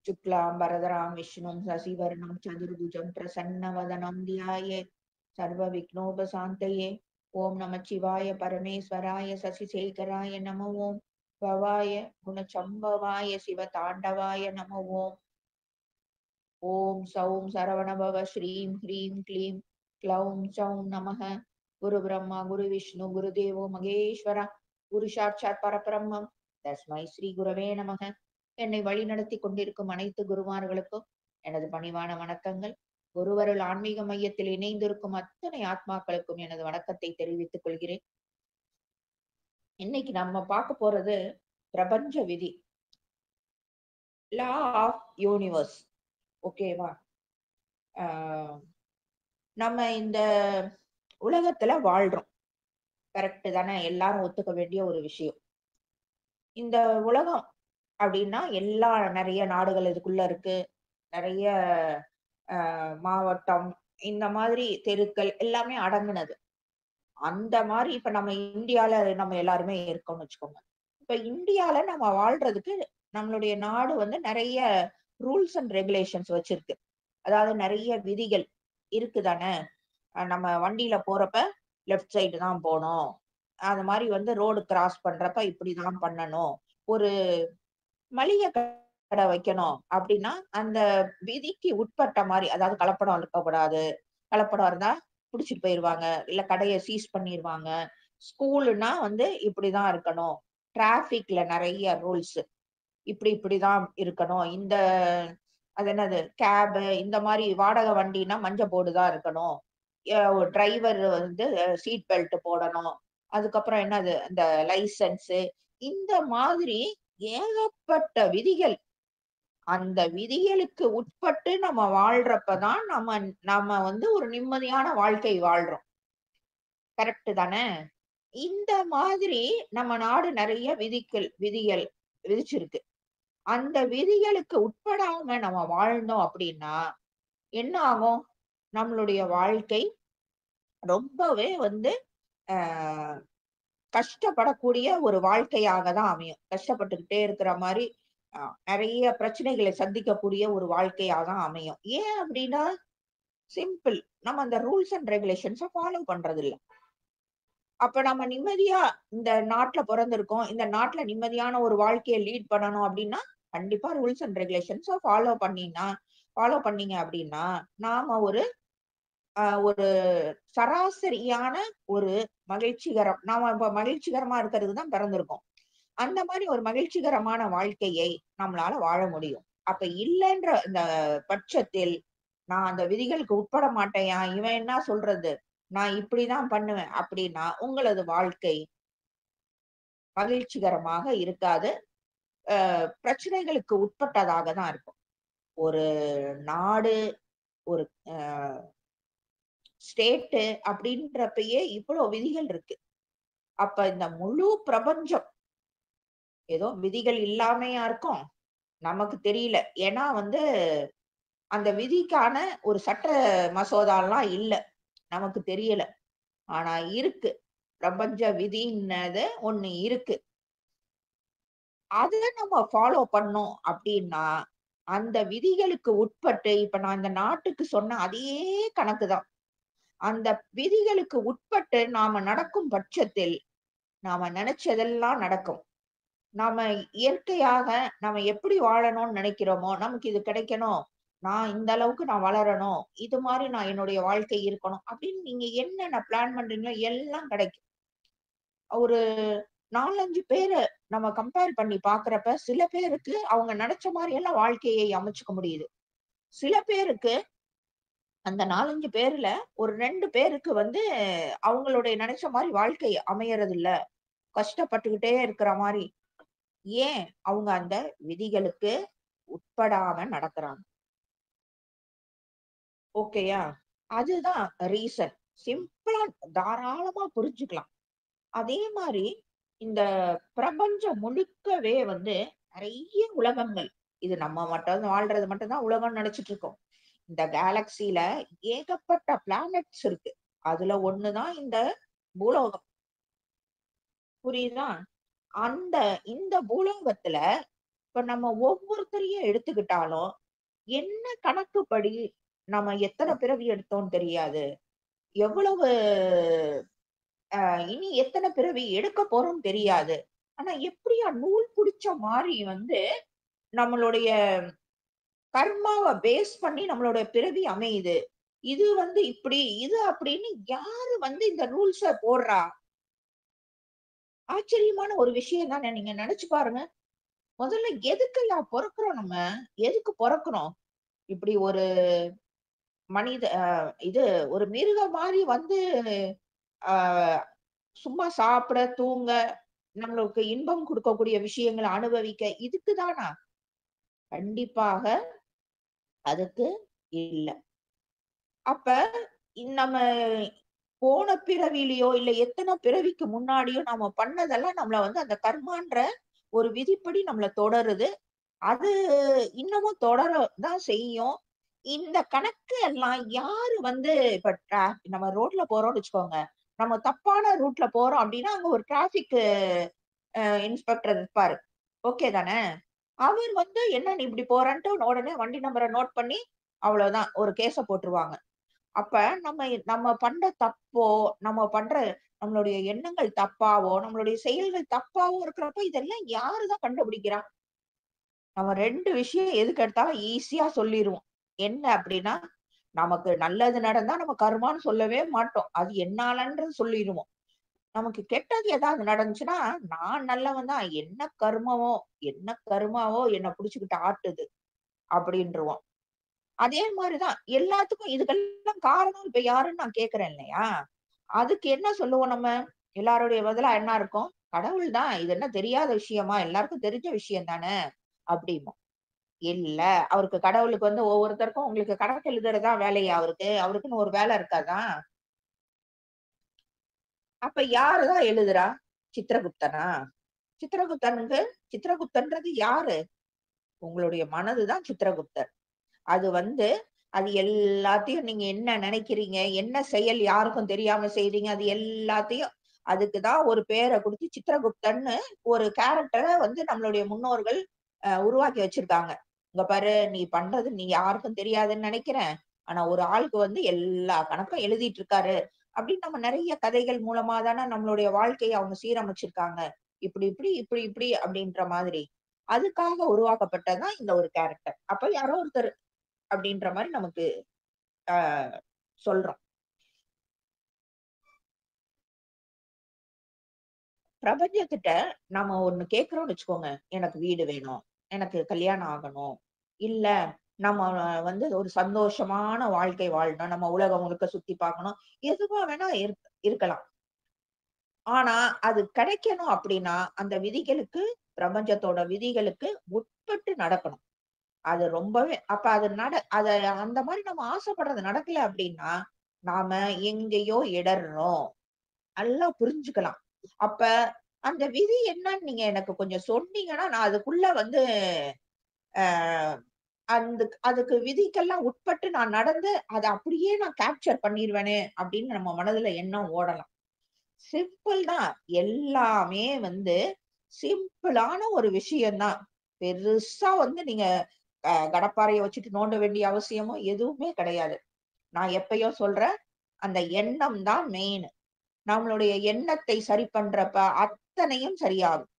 शुक्लांबरधरां विष्णुं शशिवर्णं चतुर्भुजं प्रसन्नवदनं ध्यायेत् सर्वविघ्नोपशान्तये। ओम नमः शिवाय परमेश्वराय शशिशेखराय नमः। ओम भवाय गुणचम्भवाय शिवताण्डवाय नमः। ओम ओम सौं सरवणभव श्रीं ह्रीं क्लीं क्लौं सौं नमः। गुरु ब्रह्मा गुरु विष्णु गुरुदेवो महेश्वरा குரு சாட்சாத் பரபிரம்மம் தஸ்மை ஸ்ரீ குரவே நமக. என்னை வழி நடத்தி கொண்டிருக்கும் அனைத்து குருமார்களுக்கும் எனது பணிவான வணக்கங்கள். குருவருள் ஆன்மீக மையத்தில் இணைந்திருக்கும் அத்தனை ஆத்மாக்களுக்கும் எனது வணக்கத்தை தெரிவித்துக் கொள்கிறேன். இன்னைக்கு நம்ம பார்க்க போறது பிரபஞ்ச விதி, லா ஆஃப் யூனிவர்ஸ். ஓகேவா? நம்ம இந்த உலகத்துல வாழ்றோம், கரெக்ட் தானே? எல்லாரும் ஒத்துக்க வேண்டிய ஒரு விஷயம். இந்த உலகம் அப்படின்னா எல்லா நிறைய நாடுகள் இதுக்குள்ள இருக்கு. நிறைய மாவட்டம், இந்த மாதிரி தெருக்கள் எல்லாமே அடங்குனது. அந்த மாதிரி இப்ப நம்ம இந்தியால நம்ம எல்லாருமே இருக்கோம்னு வச்சுக்கோங்க. இப்ப இந்தியால நம்ம வாழ்றதுக்கு நம்மளுடைய நாடு வந்து நிறைய ரூல்ஸ் அண்ட் ரெகுலேஷன்ஸ் வச்சிருக்கு. அதாவது நிறைய விதிகள் இருக்குதானே. நம்ம வண்டியில போறப்ப லெஃப்ட் சைடு தான் போகணும். அது மாதிரி வந்து ரோடு கிராஸ் பண்றப்ப இப்படிதான் பண்ணணும். ஒரு மளிகை கடை வைக்கணும் அப்படின்னா அந்த விதிக்கு உட்பட்ட மாதிரி, அதாவது கலப்படம் இருக்கக்கூடாது. கலப்படம் இருந்தா புடிச்சிட்டு போயிருவாங்க, இல்ல கடையை சீஸ் பண்ணிருவாங்க. ஸ்கூலுன்னா வந்து இப்படிதான் இருக்கணும். டிராபிக்ல நிறைய ரூல்ஸ், இப்படிதான் இருக்கணும். இந்த அது என்னது கேப், இந்த மாதிரி வாடகை வண்டினா மஞ்ச போர்டு தான் இருக்கணும். டிரைவர் வந்து சீட் பெல்ட் போடணும். அதுக்கப்புறம் என்னது இந்த லைசன்ஸ், இந்த மாதிரி ஏகப்பட்ட விதிகள். அந்த விதிகளுக்கு உட்பட்டு நம்ம வாழ்றப்பதான் நம்ம நம்ம வந்து ஒரு நிம்மதியான வாழ்க்கை வாழ்றோம். கரெக்ட் தானே? இந்த மாதிரி நம்ம நாடு நிறைய விதிகள் விதிச்சிருக்கு. அந்த விதிகளுக்கு உட்படாம நம்ம வாழ்ந்தோம் அப்படின்னா என்ன ஆகும்? நம்மளுடைய வாழ்க்கை ரொம்பவே வந்து ஆஹ் கஷ்டப்படக்கூடிய ஒரு வாழ்க்கையாக தான் அமையும். கஷ்டப்பட்டுக்கிட்டே இருக்கிற மாதிரி நிறைய பிரச்சனைகளை சந்திக்கக்கூடிய ஒரு வாழ்க்கையாக தான் அமையும். ஏன் அப்படின்னா சிம்பிள், நம்ம அந்த ரூல்ஸ் அண்ட் ரெகுலேஷன்ஸை ஃபாலோ பண்றது இல்ல. அப்ப நம்ம நிம்மதியா இந்த நாட்டுல பிறந்திருக்கோம், இந்த நாட்டுல நிம்மதியான ஒரு வாழ்க்கையை லீட் பண்ணணும் அப்படின்னா கண்டிப்பா ரூல்ஸ் அண்ட் ரெகுலேஷன்ஸை ஃபாலோ பண்ணீங்க அப்படின்னா நாம ஒரு சராசரியான ஒரு நாம இப்ப மகிழ்ச்சிகரமா இருக்கிறதுக்கு தான் பிறந்திருக்கோம். அந்த மாதிரி ஒரு மகிழ்ச்சிகரமான வாழ்க்கையை நம்மளால வாழ முடியும். அப்ப இல்லைன்ற இந்த பட்சத்தில் நான் அந்த விதிகளுக்கு உட்பட மாட்டேயா, இவன் என்ன சொல்றது, நான் இப்படிதான் பண்ணுவேன் அப்படின்னா உங்களது வாழ்க்கை மகிழ்ச்சிகரமாக இருக்காது. பிரச்சனைகளுக்கு உட்பட்டதாக தான் இருக்கும். ஒரு நாடு, ஒரு ஸ்டேட்டு அப்படின்றப்பயே இவ்வளவு விதிகள் இருக்கு. அப்ப இந்த முழு பிரபஞ்சம் ஏதோ விதிகள் இல்லாமையா இருக்கும், நமக்கு தெரியல. ஏன்னா வந்து அந்த விதிக்கான ஒரு சட்ட மசோதாலாம் இல்ல, நமக்கு தெரியல. ஆனா இருக்கு, பிரபஞ்ச விதின்னது ஒண்ணு இருக்கு. அத நம்ம ஃபாலோ பண்ணோம் அப்படின்னா அந்த விதிகளுக்கு உட்பட்டு, இப்ப நான் இந்த நாட்டுக்கு சொன்ன அதே கணக்குதான். அந்த விதிகளுக்கு உட்பட்டு நாம நடக்கும் பட்சத்தில் நாம நினைச்சதெல்லாம் நடக்கும். நாம இயற்கையாக நாம எப்படி வாழணும்னு நினைக்கிறோமோ, நமக்கு இது கிடைக்கணும், நான் இந்த அளவுக்கு நான் வளரணும், இது மாதிரி நான் என்னுடைய வாழ்க்கை இருக்கணும் அப்படின்னு நீங்க என்னென்ன பிளான் பண்றீங்களோ எல்லாம் கிடைக்கும். ஒரு 4-5 பேரை நம்ம கம்பேர் பண்ணி பாக்குறப்ப சில பேருக்கு அவங்க நினைச்ச மாதிரி எல்லாம் வாழ்க்கையை அமைச்சுக்க முடியுது. சில பேருக்கு அந்த 4-5 பேர்ல ஒரு 2 பேருக்கு வந்து அவங்களுடைய நினைச்ச மாதிரி வாழ்க்கை அமையறது இல்ல, கஷ்டப்பட்டுக்கிட்டே இருக்கிற மாதிரி. ஏன்? அவங்க அந்த விதிகளுக்கு உட்படாம நடக்கிறாங்க. ஓகேயா? அதுதான் ரீசன். சிம்பிளா தாராளமா புரிஞ்சுக்கலாம். அதே மாதிரி இந்த பிரபஞ்சம் முழுக்கவே வந்து நிறைய உலகங்கள். இது நம்ம மட்டும் வாழ்றது மட்டும்தான் உலகம் நினைச்சிட்டு இருக்கோம். இந்த கேலக்சில ஏகப்பட்ட பிளானட்ஸ் இருக்கு. அதுல ஒண்ணுதான் இந்த பூலோகம். புரியுதா? இந்த பூலோகத்துல இப்ப நம்ம ஒவ்வொருத்தரையும் எடுத்துக்கிட்டாலும், என்ன கணக்குப்படி நம்ம எத்தன பிறவி எடுத்தோம்னு தெரியாது. எவ்வளவு இனி எத்தன பிறவி எடுக்க போறோம்னு தெரியாது. ஆனா எப்படியா நூல் புடிச்ச மாரி வந்து நம்மளுடைய கர்மாவ பேஸ் பண்ணி நம்மளோட பிறவி அமையுது. இது வந்து இப்படி, இது அப்படின்னு யாரு வந்து இந்த ரூல்ஸ போடுறா? ஆச்சரியமான ஒரு விஷயம் தானே! நீங்க நெனச்சு பாருங்க. முதல்ல எதுக்குய்யா பொறக்குறோம் நம்ம? எதுக்கு பொறக்குறோம்? இப்படி ஒரு மனித இது ஒரு மிருகம் மாரி வந்து அ சும்மா சாப்பிட, தூங்க, நம்மளுக்கு இன்பம் குடுக்கக்கூடிய விஷயங்கள அனுபவிக்க இதுக்கு தானா? கண்டிப்பாக அதுக்கு இல்ல. அப்ப நம்ம போன பிறவியிலயோ, இல்ல எத்தன பிறவிக்கு முன்னாடியோ நாம பண்ணதெல்லாம் நம்மள வந்து அந்த கர்மான்ற ஒரு விதிப்படி நம்மள தொடருது. அது இன்னமும் தொடர தான் செய்யும். இந்த கணக்கு எல்லாம் யாரு வந்து இப்ப நம்ம ரோட்ல போறோம்னு வச்சுக்கோங்க. நம்ம தப்பான ரூட்ல போறோம் அப்டின்னா, அங்க ஒரு டிராபிக் இன்ஸ்பெக்டர் இருப்பாரு. ஓகே தானே? அவர் வந்து என்ன நீ இப்படி போறன்ட்டு உடனே வண்டி நம்பர நோட் பண்ணி, அவ்வளோதான் ஒரு கேஸ போட்டுருவாங்க. அப்ப நம்ம பண்ற தப்போ, நம்ம பண்ற நம்மளுடைய எண்ணங்கள் தப்பாவோ, நம்மளுடைய செயல்கள் தப்பாவோ இருக்கிறப்ப, இதெல்லாம் யாரு தான் கண்டுபிடிக்கிறா? நம்ம 2 விஷயம் எதுக்கு எடுத்தாலும் ஈஸியா சொல்லிருவோம். என்ன அப்டின்னா, நமக்கு நல்லது நடந்தா நம்ம கர்மான்னு சொல்லவே மாட்டோம். அது என்னாலன்றது சொல்லிருவோம். நமக்கு கெட்டது ஏதாவது நடந்துச்சுன்னா, நான் நல்லவன் தான். என்ன கருமாவோ என்ன புடிச்சுக்கிட்டு ஆட்டுது அப்டின்ருவோம். அதே மாரி தான் எல்லாத்துக்கும் இதுக்கெல்லாம் காரணம் இப்ப யாருன்னு நான் கேட்கிறேன் இல்லையா? அதுக்கு என்ன சொல்லுவோம் நம்ம? எல்லாருடைய பதிலா என்ன இருக்கும்? கடவுள் தான். இது என்ன தெரியாத விஷயமா? எல்லாருக்கும் தெரிஞ்ச விஷயம் தானே! அப்டிம்போம். இல்ல. அவருக்கு கடவுளுக்கு வந்து ஒவ்வொருத்தருக்கும் உங்களுக்கு கணக்கு எழுதுறது தான் வேலையா அவருக்கு? அவருக்குன்னு ஒரு வேலை இருக்காதா? அப்ப யாரு தான் எழுதுறா? சித்திரகுப்தனா? சித்திரகுப்தனுக்கு சித்திரகுப்தன்றது யாரு? உங்களுடைய மனது தான் சித்திரகுப்தர். அது வந்து அது எல்லாத்தையும் நீங்க என்ன நினைக்கிறீங்க? என்ன செயல் யாருக்கும் தெரியாம செய்றீங்க? அது எல்லாத்தையும் அதுக்கு தான் ஒரு பேர குடுத்து சித்திரகுப்தன்னு ஒரு கேரக்டர வந்து நம்மளுடைய முன்னோர்கள் உருவாக்கி வச்சிருக்காங்க. "இங்க பாரு, நீ யாருக்கும் தெரியாதுன்னு நெனைக்கிறேன். ஆனா ஒரு ஆளுக்கு வந்து எல்லா கணக்கும் எழுதிட்டு இருக்காரு." அப்படின்னு நம்ம நெறைய கதைகள் மூலமா தான நம்மளுடைய வாழ்க்கைய அவங்க சீரமைச்சிருக்காங்க. இப்படி, இப்படி, இப்படி, இப்படி அப்படின்ற மாதிரி. அதுக்காக உருவாக்கப்பட்டது தான் இந்த ஒரு கேரக்டர். அப்ப யாரோ ஒருத்தர் அப்படின்ற மாரி நமக்கு அ சொல்றோம். பிரபஞ்சத்திட்ட நாம ஒண்ணு கேட்கிறோம்னு வச்சுக்கோங்க. எனக்கு வீடு வேணும். எனக்கு கல்யாணம் ஆகணும். இல்ல நம்ம வந்து ஒரு சந்தோஷமான வாழ்க்கை வாழணும். நம்ம உலகம் முழுக்க சுத்தி பார்க்கணும். எதுவா வேணா இருக்கலாம். ஆனா, அது கிடைக்கணும் அப்படின்னா, அந்த விதிகளுக்கு பிரபஞ்சத்தோட விதிகளுக்கு உட்பட்டு நடக்கணும். அது ரொம்பவே அப்ப அது அந்த மாரி நம்ம ஆசைப்படுறது நடக்கல அப்படின்னா, நாம எங்கேயோ இடர்றோம். நல்லா புரிஞ்சுக்கலாம். அப்ப அந்த விதி என்னன்னு நீங்க எனக்கு கொஞ்சம் சொன்னீங்கன்னா, நான் அதுக்குள்ள வந்து அ அதுக்கு விதிக்கெல்லாம் உட்பட்டு நான் நடந்து, அத அப்படியே நான் கேப்சர் பண்ணிருவேனே அப்படின்னு நம்ம மனதுல எண்ணம் ஓடலாம். சிம்பிள் தான். எல்லாமே வந்து சிம்பிளான ஒரு விஷயம் தான். பெருசா வந்து நீங்க கடப்பாரைய வச்சுட்டு நோண்ட வேண்டிய அவசியமும் எதுவுமே கிடையாது. நான் எப்பயோ சொல்றேன், அந்த எண்ணம் தான் மெயின். நம்மளுடைய எண்ணத்தை சரி பண்றப்ப அத்தனையும் சரியாகும்.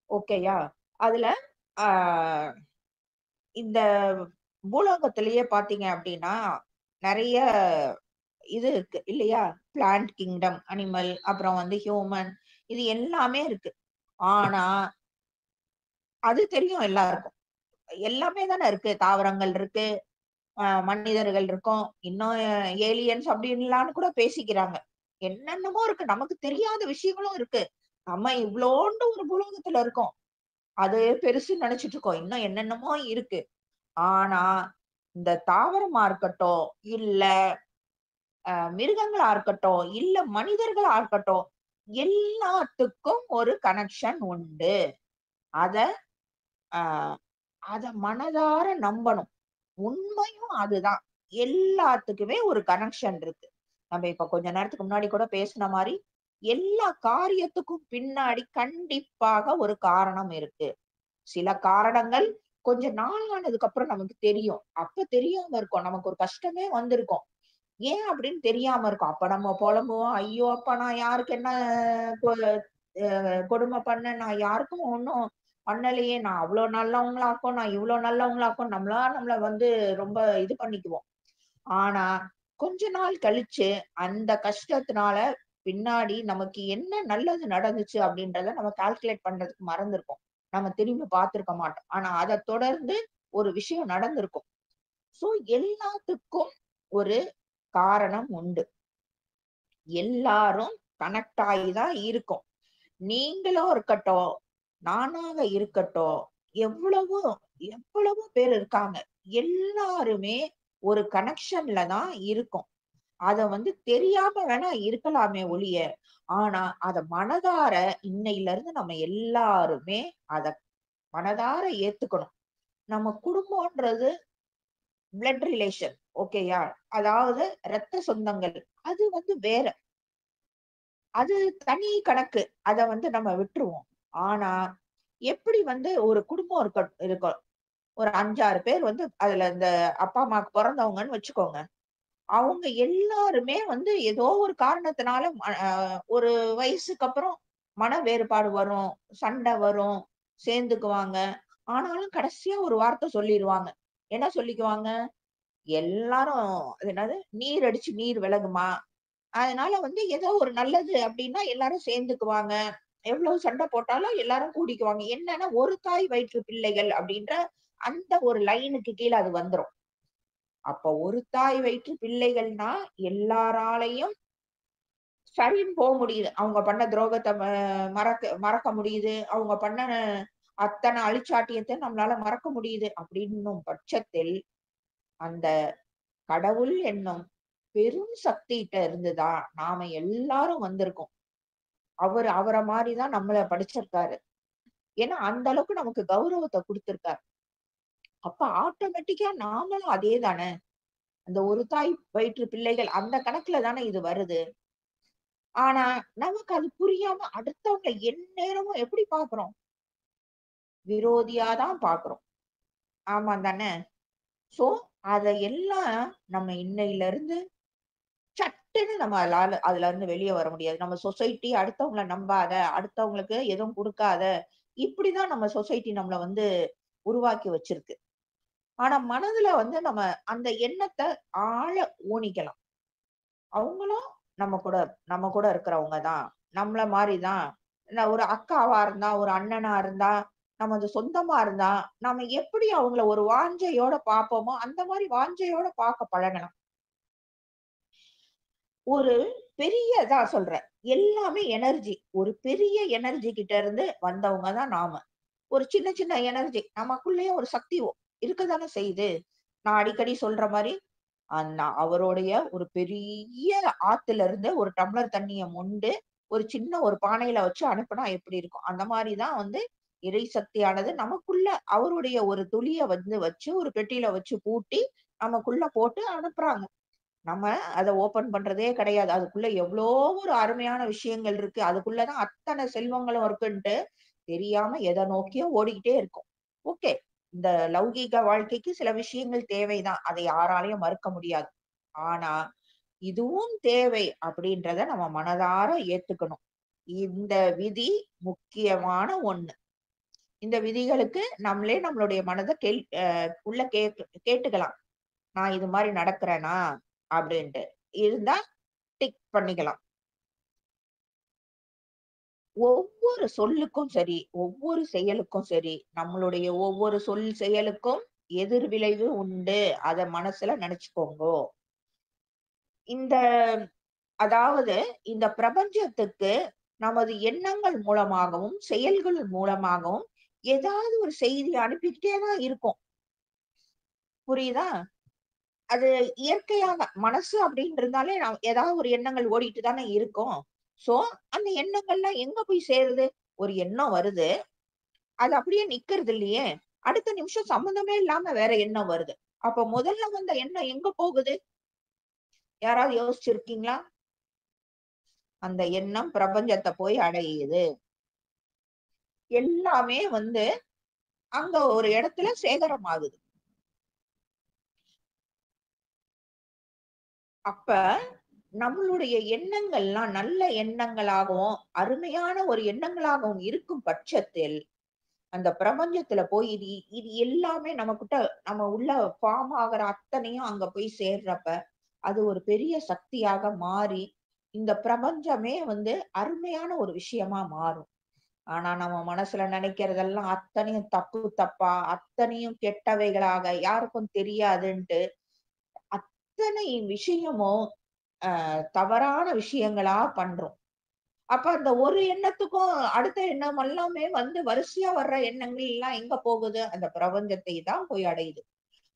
ஓகேயா? அதுல ஆ இந்த பூலோகத்திலேயே பார்த்தீங்க அப்டின்னா, நெறைய இது இருக்கு இல்லையா? பிளான்ட் கிங்டம், அனிமல் அப்புறம் வந்து ஹியூமன் இது எல்லாமே இருக்கு. ஆனா, அது தெரியும் எல்லாருக்கும். எல்லாமே தானே இருக்கு. தாவரங்கள் இருக்கு, மனிதர்கள் இருக்கோம். இன்னும் ஏலியன்ஸ் அப்டின்லான்னு கூட பேசிக்கிறாங்க. என்னென்னமோ இருக்கு. நமக்கு தெரியாத விஷயங்களும் இருக்கு. நம்ம இவ்ளோண்டு ஒரு பூலோகத்துல இருக்கோம். அது பெருசுன்னு நெனச்சுட்டு இருக்கோம். இன்னும் என்னென்னமோ இருக்கு. ஆனா, இந்த தாவரமா இருக்கட்டும், இல்ல மிருகங்களா இருக்கட்டும், இல்ல மனிதர்களா இருக்கட்டும், எல்லாத்துக்கும் ஒரு கனெக்ஷன் உண்டு. அத அ அத மனதார நம்பணும். உண்மையும் அதுதான். எல்லாத்துக்குமே ஒரு கனெக்ஷன் இருக்கு. நம்ம இப்ப கொஞ்ச நேரத்துக்கு முன்னாடி கூட பேசுன மாரி, எல்லா காரியத்துக்கும் பின்னாடி கண்டிப்பாக ஒரு காரணம் இருக்கு. சில காரணங்கள் கொஞ்ச நாள் ஆனதுக்கு அப்புறம் நமக்கு தெரியும். அப்ப தெரியாம இருக்கும். நமக்கு ஒரு கஷ்டமே வந்திருக்கும். ஏன் அப்படின்னு தெரியாம இருக்கும். அப்ப நம்ம புலம்புவோம். ஐயோ! அப்பா நான் யாருக்கு என்ன கொ கொடுமை பண்ணேன். நான் யாருக்கும் ஒண்ணும் பண்ணலையே. நான் அவ்ளோ நல்லவங்களாக்கும், நான் இவ்ளோ நல்லவங்களாக்கும் நம்மளா நம்மள வந்து ரொம்ப இது பண்ணிக்குவோம். ஆனா, கொஞ்ச நாள் கழிச்சு அந்த கஷ்டத்தினால பின்னாடி நமக்கு என்ன நல்லது நடந்துச்சு அப்படின்றத நம்ம கால்குலேட் பண்றதுக்கு மறந்திருப்போம். நம்ம திரும்பி பார்த்திருக்க மாட்டோம். ஆனா அத தொடர்ந்து ஒரு விஷயம் நடந்திருக்கும். சோ எல்லாத்துக்கும் ஒரு காரணம் உண்டு. எல்லாரும் கனெக்ட் ஆகி தான் இருக்கோம். நீங்களும் இருக்கட்டும், நானாக இருக்கட்டும், எவ்வளவோ எவ்வளவோ பேர் இருக்காங்க. எல்லாருமே ஒரு கனெக்ஷன்ல தான் இருக்கோம். அத வந்து தெரியாம வேணா இருக்கலாமே ஒழிய, ஆனா அத மனதார இன்னையில இருந்து நம்ம எல்லாருமே அத மனதார ஏத்துக்கணும். நம்ம குடும்பம்ன்றது பிளட் ரிலேஷன். ஓகேயா? அதாவது ரத்த சொந்தங்கள். அது வந்து வேற. அது தனி கணக்கு. அத வந்து நம்ம விட்டுருவோம். ஆனா, எப்படி வந்து ஒரு குடும்பம் இருக்கும். ஒரு 5, 6 பேர் வந்து அதுல இந்த அப்பா, அம்மாக்கு பொறந்தவங்கன்னு வச்சுக்கோங்க. அவங்க எல்லாருமே வந்து ஏதோ ஒரு காரணத்தினால ஒரு வயசுக்கு அப்புறம் மன வேறுபாடு வரும், சண்டை வரும், சேர்ந்துக்குவாங்க. ஆனாலும் கடைசியா ஒரு வார்த்தை சொல்லிருவாங்க. என்ன சொல்லிக்குவாங்க? எல்லாரும் அது என்னது? "நீர் அடிச்சு நீர் விலகுமா?" அதனால வந்து ஏதோ ஒரு நல்லது அப்டின்னா எல்லாரும் சேர்ந்துக்குவாங்க. எவ்வளவு சண்டை போட்டாலும் எல்லாரும் கூடிக்குவாங்க. என்னன்னா, ஒரு தாய் வயிற்று பிள்ளைகள் அப்டின்ற அந்த ஒரு லைனுக்கு கீழ அது வந்துரும். அப்ப ஒரு தாய் வயிற்று பிள்ளைகள்னா எல்லாராலயும் சரின்னு முடியுது. அவங்க பண்ண துரோகத்த மறக்க முடியுது. அவங்க பண்ண அத்தன அழிச்சாட்டியத்த நம்மளால மறக்க முடியுது. அப்டின்னும் பட்சத்தில் அந்த கடவுள் என்னும் பெரும் சக்திட்ட இருந்து தான் நாம எல்லாரும் வந்திருக்கோம். அவர மாரி தான் நம்மள படைச்சிருக்காரு. ஏன்னா, அந்த அளவுக்கு நமக்கு கௌரவத்த குடுத்திருக்காரு. அப்ப ஆட்டோமேட்டிக்கா நாமளும் அதே தான. அந்த ஒரு தாய் வயிற்று பிள்ளைகள் அந்த கணக்குல தானே இது வருது. ஆனா, நமக்கு அது புரியாம அடுத்தவங்கள எந்நேரமும் எப்படி பார்க்கிறோம்? விரோதியா தான் பார்க்கிறோம். ஆமா தானே? சோ, அத எல்லாம் நம்ம இன்னையில இருந்து சட்டுன்னு நம்ம அதுல இருந்து வெளிய வர முடியாது. நம்ம சொசைட்டி அடுத்தவங்கள நம்பாத, அடுத்தவங்களுக்கு எதுவும் குடுக்காத, இப்படிதான் நம்ம சொசைட்டி நம்மள வந்து உருவாக்கி வச்சிருக்கு. ஆனா மனதுல வந்து நம்ம அந்த எண்ணத்த ஆழ ஊனிக்கலாம். அவங்களும் நம்ம கூட நம்ம கூட இருக்கிறவங்க தான். நம்மள மாரி தான். ஒரு அக்காவா இருந்தா, ஒரு அண்ணனா இருந்தா, நமது சொந்தமா இருந்தா, நம்ம எப்படி அவங்கள ஒரு வாஞ்சையோட பார்ப்போமோ, அந்த மாரி வாஞ்சையோட பார்க்க பழகலாம். ஒரு பெரிய இதா சொல்றேன். எல்லாமே எனர்ஜி. ஒரு பெரிய எனர்ஜி கிட்ட இருந்து வந்தவங்க தான் நாம. ஒரு சின்ன சின்ன எனர்ஜி நமக்குள்ளேயே ஒரு சக்தி இருக்கத்தானே செய்யுது. நான் அடிக்கடி சொல்ற மாரி, அவருடைய ஒரு பெரிய ஆத்துல இருந்து ஒரு டம்ளர் தண்ணிய மொண்டு, ஒரு சின்ன ஒரு பானையில வச்சு அனுப்புனா எப்படி இருக்கும்? அந்த மாரி தான் வந்து இறை சக்தியானது நமக்குள்ள அவருடைய ஒரு துளிய வந்து வச்சு, ஒரு பெட்டியில வச்சு பூட்டி, நமக்குள்ள போட்டு அனுப்புறாங்க. நம்ம அத ஓப்பன் பண்றதே கிடையாது. அதுக்குள்ள எவ்ளோ ஒரு அருமையான விஷயங்கள் இருக்கு. அதுக்குள்ள தான் அத்தன செல்வங்களும் இருக்குன்ட்டு, தெரியாம எத நோக்கியோ ஓடிக்கிட்டே இருக்கோம். ஓகே. இந்த லௌகீக வாழ்க்கைக்கு சில விஷயங்கள் தேவைதான். அதை யாராலயும் மறுக்க முடியாது. ஆனா, இதுவும் தேவை அப்படின்றத நம்ம மனதார ஏத்துக்கணும். இந்த விதி முக்கியமான ஒண்ணு. இந்த விதிகளுக்கு நம்மளே நம்மளுடைய மனத உள்ள கேட்டுக்கலாம். நான் இது மாரி நடக்கிறேனா? அப்படின்ட்டு. இருந்தா டிக் பண்ணிக்கலாம். ஒவ்வொரு சொல்லுக்கும் சரி, ஒவ்வொரு செயலுக்கும் சரி, நம்மளுடைய ஒவ்வொரு சொல் செயலுக்கும் எதிர்விளைவு உண்டு. அத மனசுல நெனச்சுக்கோங்கோ. இந்த அதாவது இந்த பிரபஞ்சத்துக்கு நமது எண்ணங்கள் மூலமாகவும், செயல்கள் மூலமாகவும் ஏதாவது ஒரு செய்தி அனுப்பிக்கிட்டே தான் இருக்கோம். புரியுதா? அது இயற்கையாக மனசு அப்படின்னு இருந்தாலே ஏதாவது ஒரு எண்ணங்கள் ஓடிட்டு தானே இருக்கும். சோ, அந்த எண்ணங்கள்லாம் எங்க போய் சேருது? ஒரு எண்ணம் வருது. அது அப்படியே நிக்கிறது இல்லையே! அடுத்த நிமிஷம் சம்மந்தமே இல்லாம வேற எண்ணம் வருது. அப்ப முதல்ல வந்த எண்ணம் எங்க போகுது? யாராவது யோசிச்சிருக்கீங்களா? அந்த எண்ணம் பிரபஞ்சத்தை போய் அடையுது. எல்லாமே வந்து அங்க ஒரு இடத்துல சேகரமாகுது. அப்ப நம்மளுடைய எண்ணங்கள்லாம் நல்ல எண்ணங்களாகவும், அருமையான ஒரு எண்ணங்களாகவும் இருக்கும் பட்சத்தில், அந்த பிரபஞ்சத்துல போய் இது இது எல்லாமே நம்மகிட்ட நம்ம உள்ள ஃபார்ம் ஆகுற அத்தனையும் அங்க போய் சேர்றப்ப, அது ஒரு பெரிய சக்தியாக மாறி, இந்த பிரபஞ்சமே வந்து அருமையான ஒரு விஷயமா மாறும். ஆனா நம்ம மனசுல நினைக்கிறதெல்லாம் அத்தனையும் தப்பு தப்பா, அத்தனையும் கெட்டவைகளாக, யாருக்கும் தெரியாதுன்ட்டு, அத்தனை விஷயமும் தவறான விஷயங்களா பண்றோம். அப்ப அந்த ஒரு எண்ணத்துக்கும் அடுத்த எண்ணம் எல்லாமே வந்து வரிசையா வர்ற எண்ணங்கள் எல்லாம் எங்க போகுது? அந்த பிரபஞ்சத்தை தான் போய் அடையுது.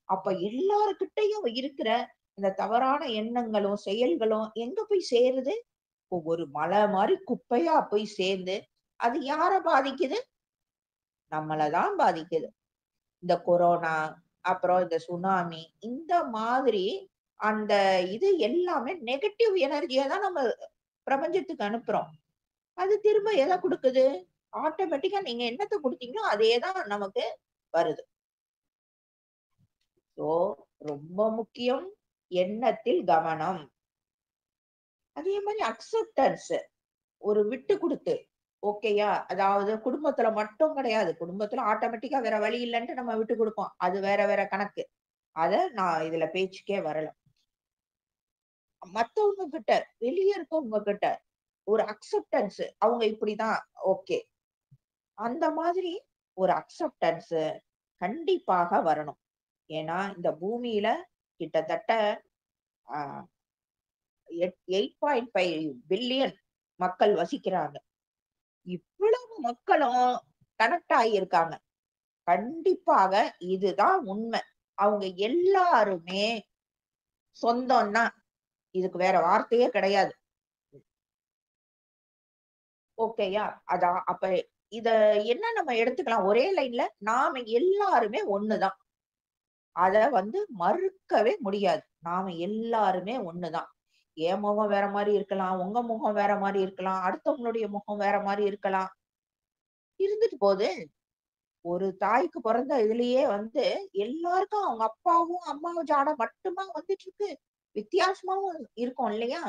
அப்ப எல்லார்கிட்டயும் இருக்கிற இந்த தவறான எண்ணங்களும், செயல்களும் எங்க போய் சேருது? ஒரு மலை மாரி குப்பையா போய் சேர்ந்து, அது யார பாதிக்குது? நம்மள தான் பாதிக்குது. இந்த கொரோனா, அப்புறம் இந்த சுனாமி, இந்த மாதிரி அந்த இது எல்லாமே நெகட்டிவ் எனர்ஜிய தான் நம்ம பிரபஞ்சத்துக்கு அனுப்புறோம். அது திரும்ப எத குடுக்குது? ஆட்டோமேட்டிக்கா நீங்க என்னத்த குடுத்தீங்களோ, அதே தான் நமக்கு வருது. ஸோ ரொம்ப முக்கியம் எண்ணத்தில் கவனம். அதே மாரி அக்செப்டன்ஸ் ஒரு விட்டு குடுத்து, ஓகேயா? அதாவது குடும்பத்துல மட்டும் கிடையாது. குடும்பத்துல ஆட்டோமேட்டிக்கா வேற வழி இல்லன்ட்டு நம்ம விட்டு குடுப்போம். அது வேற வேற கணக்கு. அத நான் இதுல பேச்சுக்கே வரல. மத்தவங்க கிட்ட, வெளிய இருக்கவங்க கிட்ட ஒரு அக்செப்டன்ஸ் அவங்க இப்படிதான் ஓகே. அந்த மாதிரி ஒரு அக்செப்டன்ஸ் கண்டிப்பாக வரணும். ஏன்னா, இந்த பூமியில கிட்டத்தட்ட அ 8.5 பில்லியன் மக்கள் வசிக்கிறாங்க. இவ்வளவு மக்களும் கனெக்ட் ஆகியிருக்காங்க. கண்டிப்பாக இதுதான் உண்மை. அவங்க எல்லாருமே சொந்தம் தான். இதுக்கு வேற வார்த்தையே கிடையாது. ஓகேயா? அப்ப இத என்ன நம்ம எடுத்துக்கலாம்? ஒரே லைன்ல நாம எல்லாருமே ஒண்ணுதான். அத வந்து மறுக்கவே முடியாது. நாம எல்லாருமே ஒண்ணுதான். என் முகம் வேற மாரி இருக்கலாம். உங்க முகம் வேற மாரி இருக்கலாம். அடுத்தவங்களுடைய முகம் வேற மாரி இருக்கலாம். இருந்துட்டு போது. ஒரு தாய்க்கு பொறந்த இதுலயே வந்து எல்லாருக்கும் அவங்க அப்பாவும், அம்மாவும் ஜாட மட்டுமா வந்துட்டு இருக்கு. வித்தியாசமாவும் இருக்கும் இல்லையா?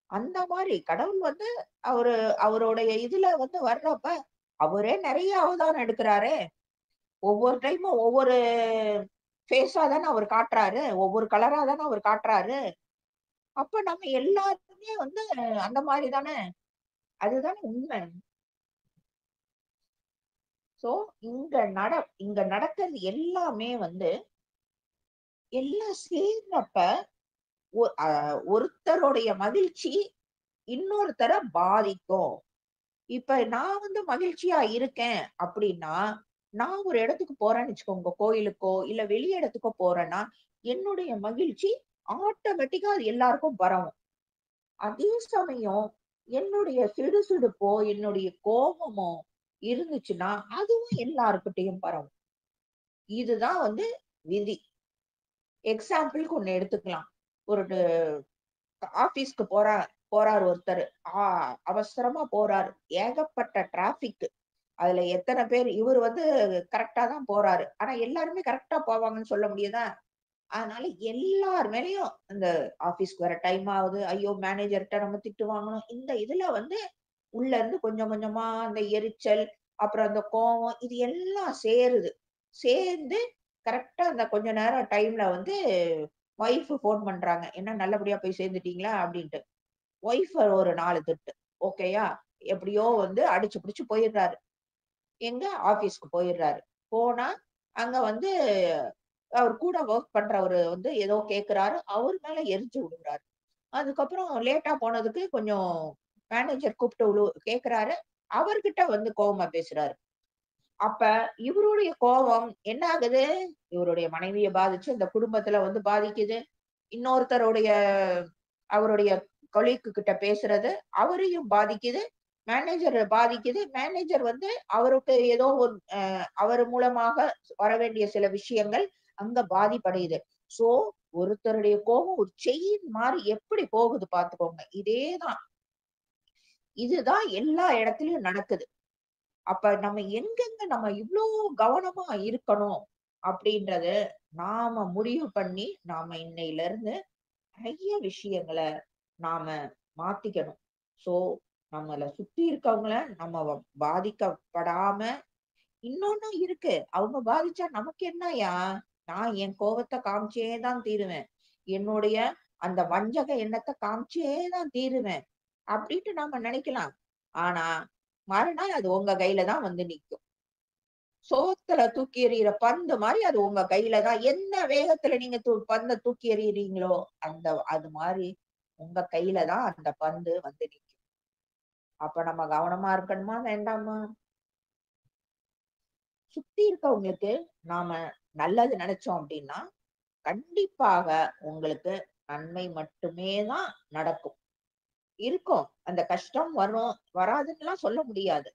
அந்த மாரி கடவுள் வந்து அவரு அவருடைய இதுல வந்து வர்றப்ப, அவரே நெறைய அவதாரம் எடுக்குறாரே! ஒவ்வொரு டைமும் ஒவ்வொரு ஃபேஸா தானே அவரு காட்டுறாரு. ஒவ்வொரு கலரா தானே அவரு காட்டுறாரு. அப்ப நம்ம எல்லாருமே வந்து அந்த மாரி தானே! அதுதானே உண்ம. சோ, இங்க நடக்கிறது எல்லாமே வந்து எல்லாம் சேர்றப்ப, ஒ அ ஒருத்தருடைய மகிழ்ச்சி இன்னொருத்தர பாதிக்கும். இப்ப நான் வந்து மகிழ்ச்சியா இருக்கேன் அப்டின்னா, நான் ஒரு இடத்துக்கு போறேன்னு வச்சுக்கோங்க, கோயிலுக்கோ, இல்ல வெளி இடத்துக்கோ போறேன்னா, என்னுடைய மகிழ்ச்சி ஆட்டோமேட்டிக்கா அது எல்லாருக்கும் பரவும். அதே சமயம் என்னுடைய சிடுசிடுப்போ, என்னுடைய கோபமோ இருந்துச்சுன்னா, அதுவும் எல்லார்கிட்டயும் பரவும். இதுதான் வந்து விதி. எக்ஸாம்பிள்க்கு ஒண்ணு எடுத்துக்கலாம். ஒரு ஆபீஸ்க்கு போறாரு ஒருத்தரு. ஆ அவசரமா போறாரு. ஏகப்பட்ட டிராபிக். அதுல எத்தன பேர் இவரு வந்து கரெக்ட்டா தான் போறாரு. ஆனா எல்லாருமே கரெக்ட்டா போவாங்கன்னு சொல்ல முடியுதா? அதனால எல்லார் மேலயும் இந்த ஆபீஸ்க்கு வர டைம் ஆகுது. ஐயோ! மேனேஜர்ட்ட நம்ம திட்டு வாங்கணும். இந்த இதுல வந்து உள்ள இருந்து கொஞ்சம் கொஞ்சமா அந்த எரிச்சல், அப்புறம் அந்த கோவம் இது எல்லாம் சேருது. சேர்ந்து கரெக்ட்டா அந்த கொஞ்ச நேரம் டைம்ல வந்து ஒய்ஃப் ஃபோன் பண்றாங்க. "என்ன நல்லபடியா போய் சேர்ந்துட்டீங்களா?" அப்படின்ட்டு. ஒய்ஃப் ஒரு 4 திட்டு. ஓகேயா? எப்படியோ வந்து அடிச்சு புடிச்சு போயிடுறாரு. எங்க ஆபீஸ்க்கு போயிடுறாரு. போனா, அங்க வந்து அவர் கூட வொர்க் பண்றவரு வந்து ஏதோ கேட்கிறாரு. அவர் மேல எரிஞ்சு விடுறாரு. அதுக்கப்புறம் லேட்டா போனதுக்கு கொஞ்சம் மேனேஜர் கூப்பிட்டு கேட்கிறாரு. அவர்கிட்ட வந்து கோவமா பேசுறாரு. அப்ப இவருடைய கோவம் என்ன ஆகுது? இவருடைய மனைவிய பாதிச்சு, இந்த குடும்பத்துல வந்து பாதிக்குது. இன்னொருத்தருடைய அவருடைய கொலீக் கிட்ட பேசுறது, அவரையும் பாதிக்குது. மேனேஜர பாதிக்குது. மேனேஜர் வந்து அவருக்கு ஏதோ ஒரு அவர் மூலமாக வர வேண்டிய சில விஷயங்கள் அங்க பாதிப்படையுது. சோ, ஒருத்தருடைய கோபம் ஒரு செயின் மாரி எப்படி போகுது பார்த்துக்கோங்க. இதே தான். இதுதான் எல்லா இடத்துலயும் நடக்குது. அப்ப நம்ம எங்கெங்க நம்ம இவ்ளோ கவனமா இருக்கணும் அப்படின்றத நாம முடிவு பண்ணி, நாம இன்னையில இருந்து நெறைய விஷயங்கள நாம மாத்திக்கணும். சோ, நம்மள சுத்தி இருக்கவங்கள நம்ம பாதிக்கப்படாம இன்னொன்னும் இருக்கு. அவங்க பாதிச்சா நமக்கு என்னய்யா? நான் என் கோவத்த காமிச்சே தான் தீருவேன். என்னுடைய அந்த வஞ்சக எண்ணத்த காமிச்சே தான் தீருவேன். அப்டின்ட்டு நாம நெனைக்கலாம். ஆனா, மறுநாள் அது உங்க கையில தான் வந்து நிக்கும். சோத்துல தூக்கி எறியிற பந்து மாரி அது உங்க கையில தான் என்ன வேகத்துல நீங்க பந்த தூக்கி எறியறீங்களோ, அது மாரி உங்க கையில தான் அந்த பந்து வந்து நிக்கும். அப்ப நம்ம கவனமா இருக்கணுமா? வேண்டாமா? சுத்தி இருக்கவங்களுக்கு நாம நல்லது நெனைச்சோம் அப்டின்னா, கண்டிப்பாக உங்களுக்கு நன்மை மட்டுமே தான் நடக்கும். இருக்கும். அந்த கஷ்டம் வரும், வராதுன்னுலாம் சொல்ல முடியாது.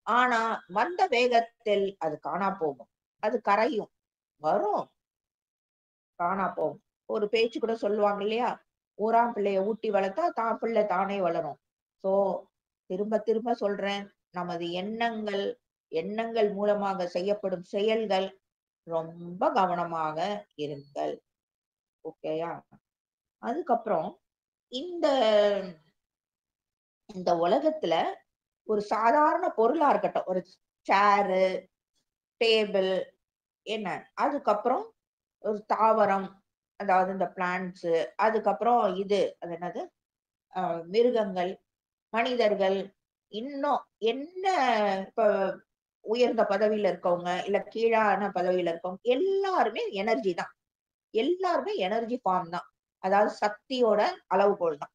ஆனா, வந்த வேகத்தில் அது காணா போகும். அது கரையும். வரும், காணா போகும். ஒரு பேச்சு கூட சொல்லுவாங்க இல்லையா? "ஊராம் பிள்ளைய ஊட்டி வளர்த்தா, தான் பிள்ளை தானே வளரும்." ஸோ, திரும்ப திரும்ப சொல்றேன். நமது எண்ணங்கள், எண்ணங்கள் மூலமாக செய்யப்படும் செயல்கள் ரொம்ப கவனமாக இருங்கள். ஓகேயா? அதுக்கப்புறம் இந்த இந்த உலகத்துல ஒரு சாதாரண பொருளா இருக்கட்டும். ஒரு சேரு, டேபிள் என்ன? அதுக்கப்புறம் ஒரு தாவரம், அதாவது இந்த பிளான்ட்ஸ், அதுக்கப்புறம் அது என்னது? அ மிருகங்கள், மனிதர்கள், இன்னும் என்ன இப்ப உயர்ந்த பதவியில இருக்கவங்க, இல்ல கீழான பதவியில இருக்கவங்க, எல்லாருமே எனர்ஜி தான். எல்லாருமே எனர்ஜி ஃபார்ம் தான். அதாவது சக்தியோட அளவுகோல் தான்.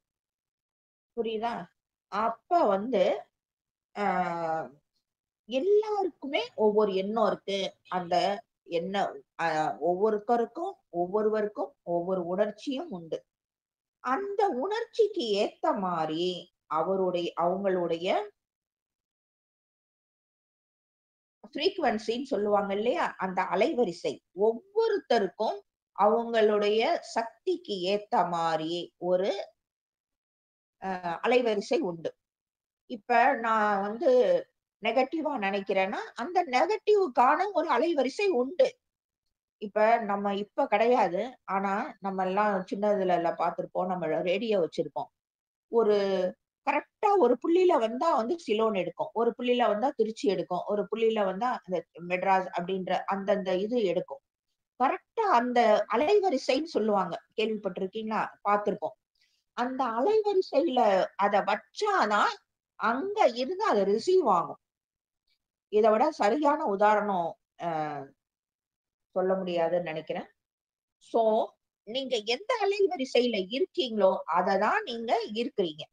புரியுதா? அப்ப வந்து அ எல்லாருக்குமே ஒவ்வொரு எண்ணம் இருக்கு. அந்த எண்ணம் அ ஒவ்வொருத்தருக்கும், ஒவ்வொருவருக்கும் ஒவ்வொரு உணர்ச்சியும் உண்டு. அந்த உணர்ச்சிக்கு ஏத்த மாரி அவங்களுடைய ஃப்ரீக்வன்சின்னு சொல்லுவாங்க இல்லையா? அந்த அலைவரிசை. ஒவ்வொருத்தருக்கும் அவங்களுடைய சக்திக்கு ஏத்த மாரி ஒரு அலைவரிசை உண்டு. இப்ப நான் வந்து நெகட்டிவா நெனைக்கிறேன்னா, அந்த நெகட்டிவ்க்கான ஒரு அலைவரிசை உண்டு. இப்ப நம்ம இப்ப கிடையாது. ஆனா, நம்மல்லாம் சின்னதுலலாம் பார்த்திருப்போம். நம்ம ரேடியோ வச்சிருப்போம். ஒரு கரெக்ட்டா ஒரு புள்ளியில வந்தா வந்து சிலோன் எடுக்கும். ஒரு புள்ளியில வந்தா திருச்சி எடுக்கும். ஒரு புள்ளியில வந்தா அந்த மெட்ராஸ் அப்படின்ற அந்தந்த இது எடுக்கும். கரெக்ட்டா அந்த அலைவரிசைன்னு சொல்லுவாங்க. கேள்விப்பட்டிருக்கீங்களா? பார்த்திருப்போம். அந்த அலைவரிசையில அத வச்சா தான், அங்க இருந்து அத ரிசீவ் ஆகும். இத விட சரியான உதாரணம் அ சொல்ல முடியாதுன்னு நெனைக்கிறேன். சோ, நீங்க எந்த அலைவரிசையில இருக்கீங்களோ, அததான் நீங்க இருக்கிறீங்க.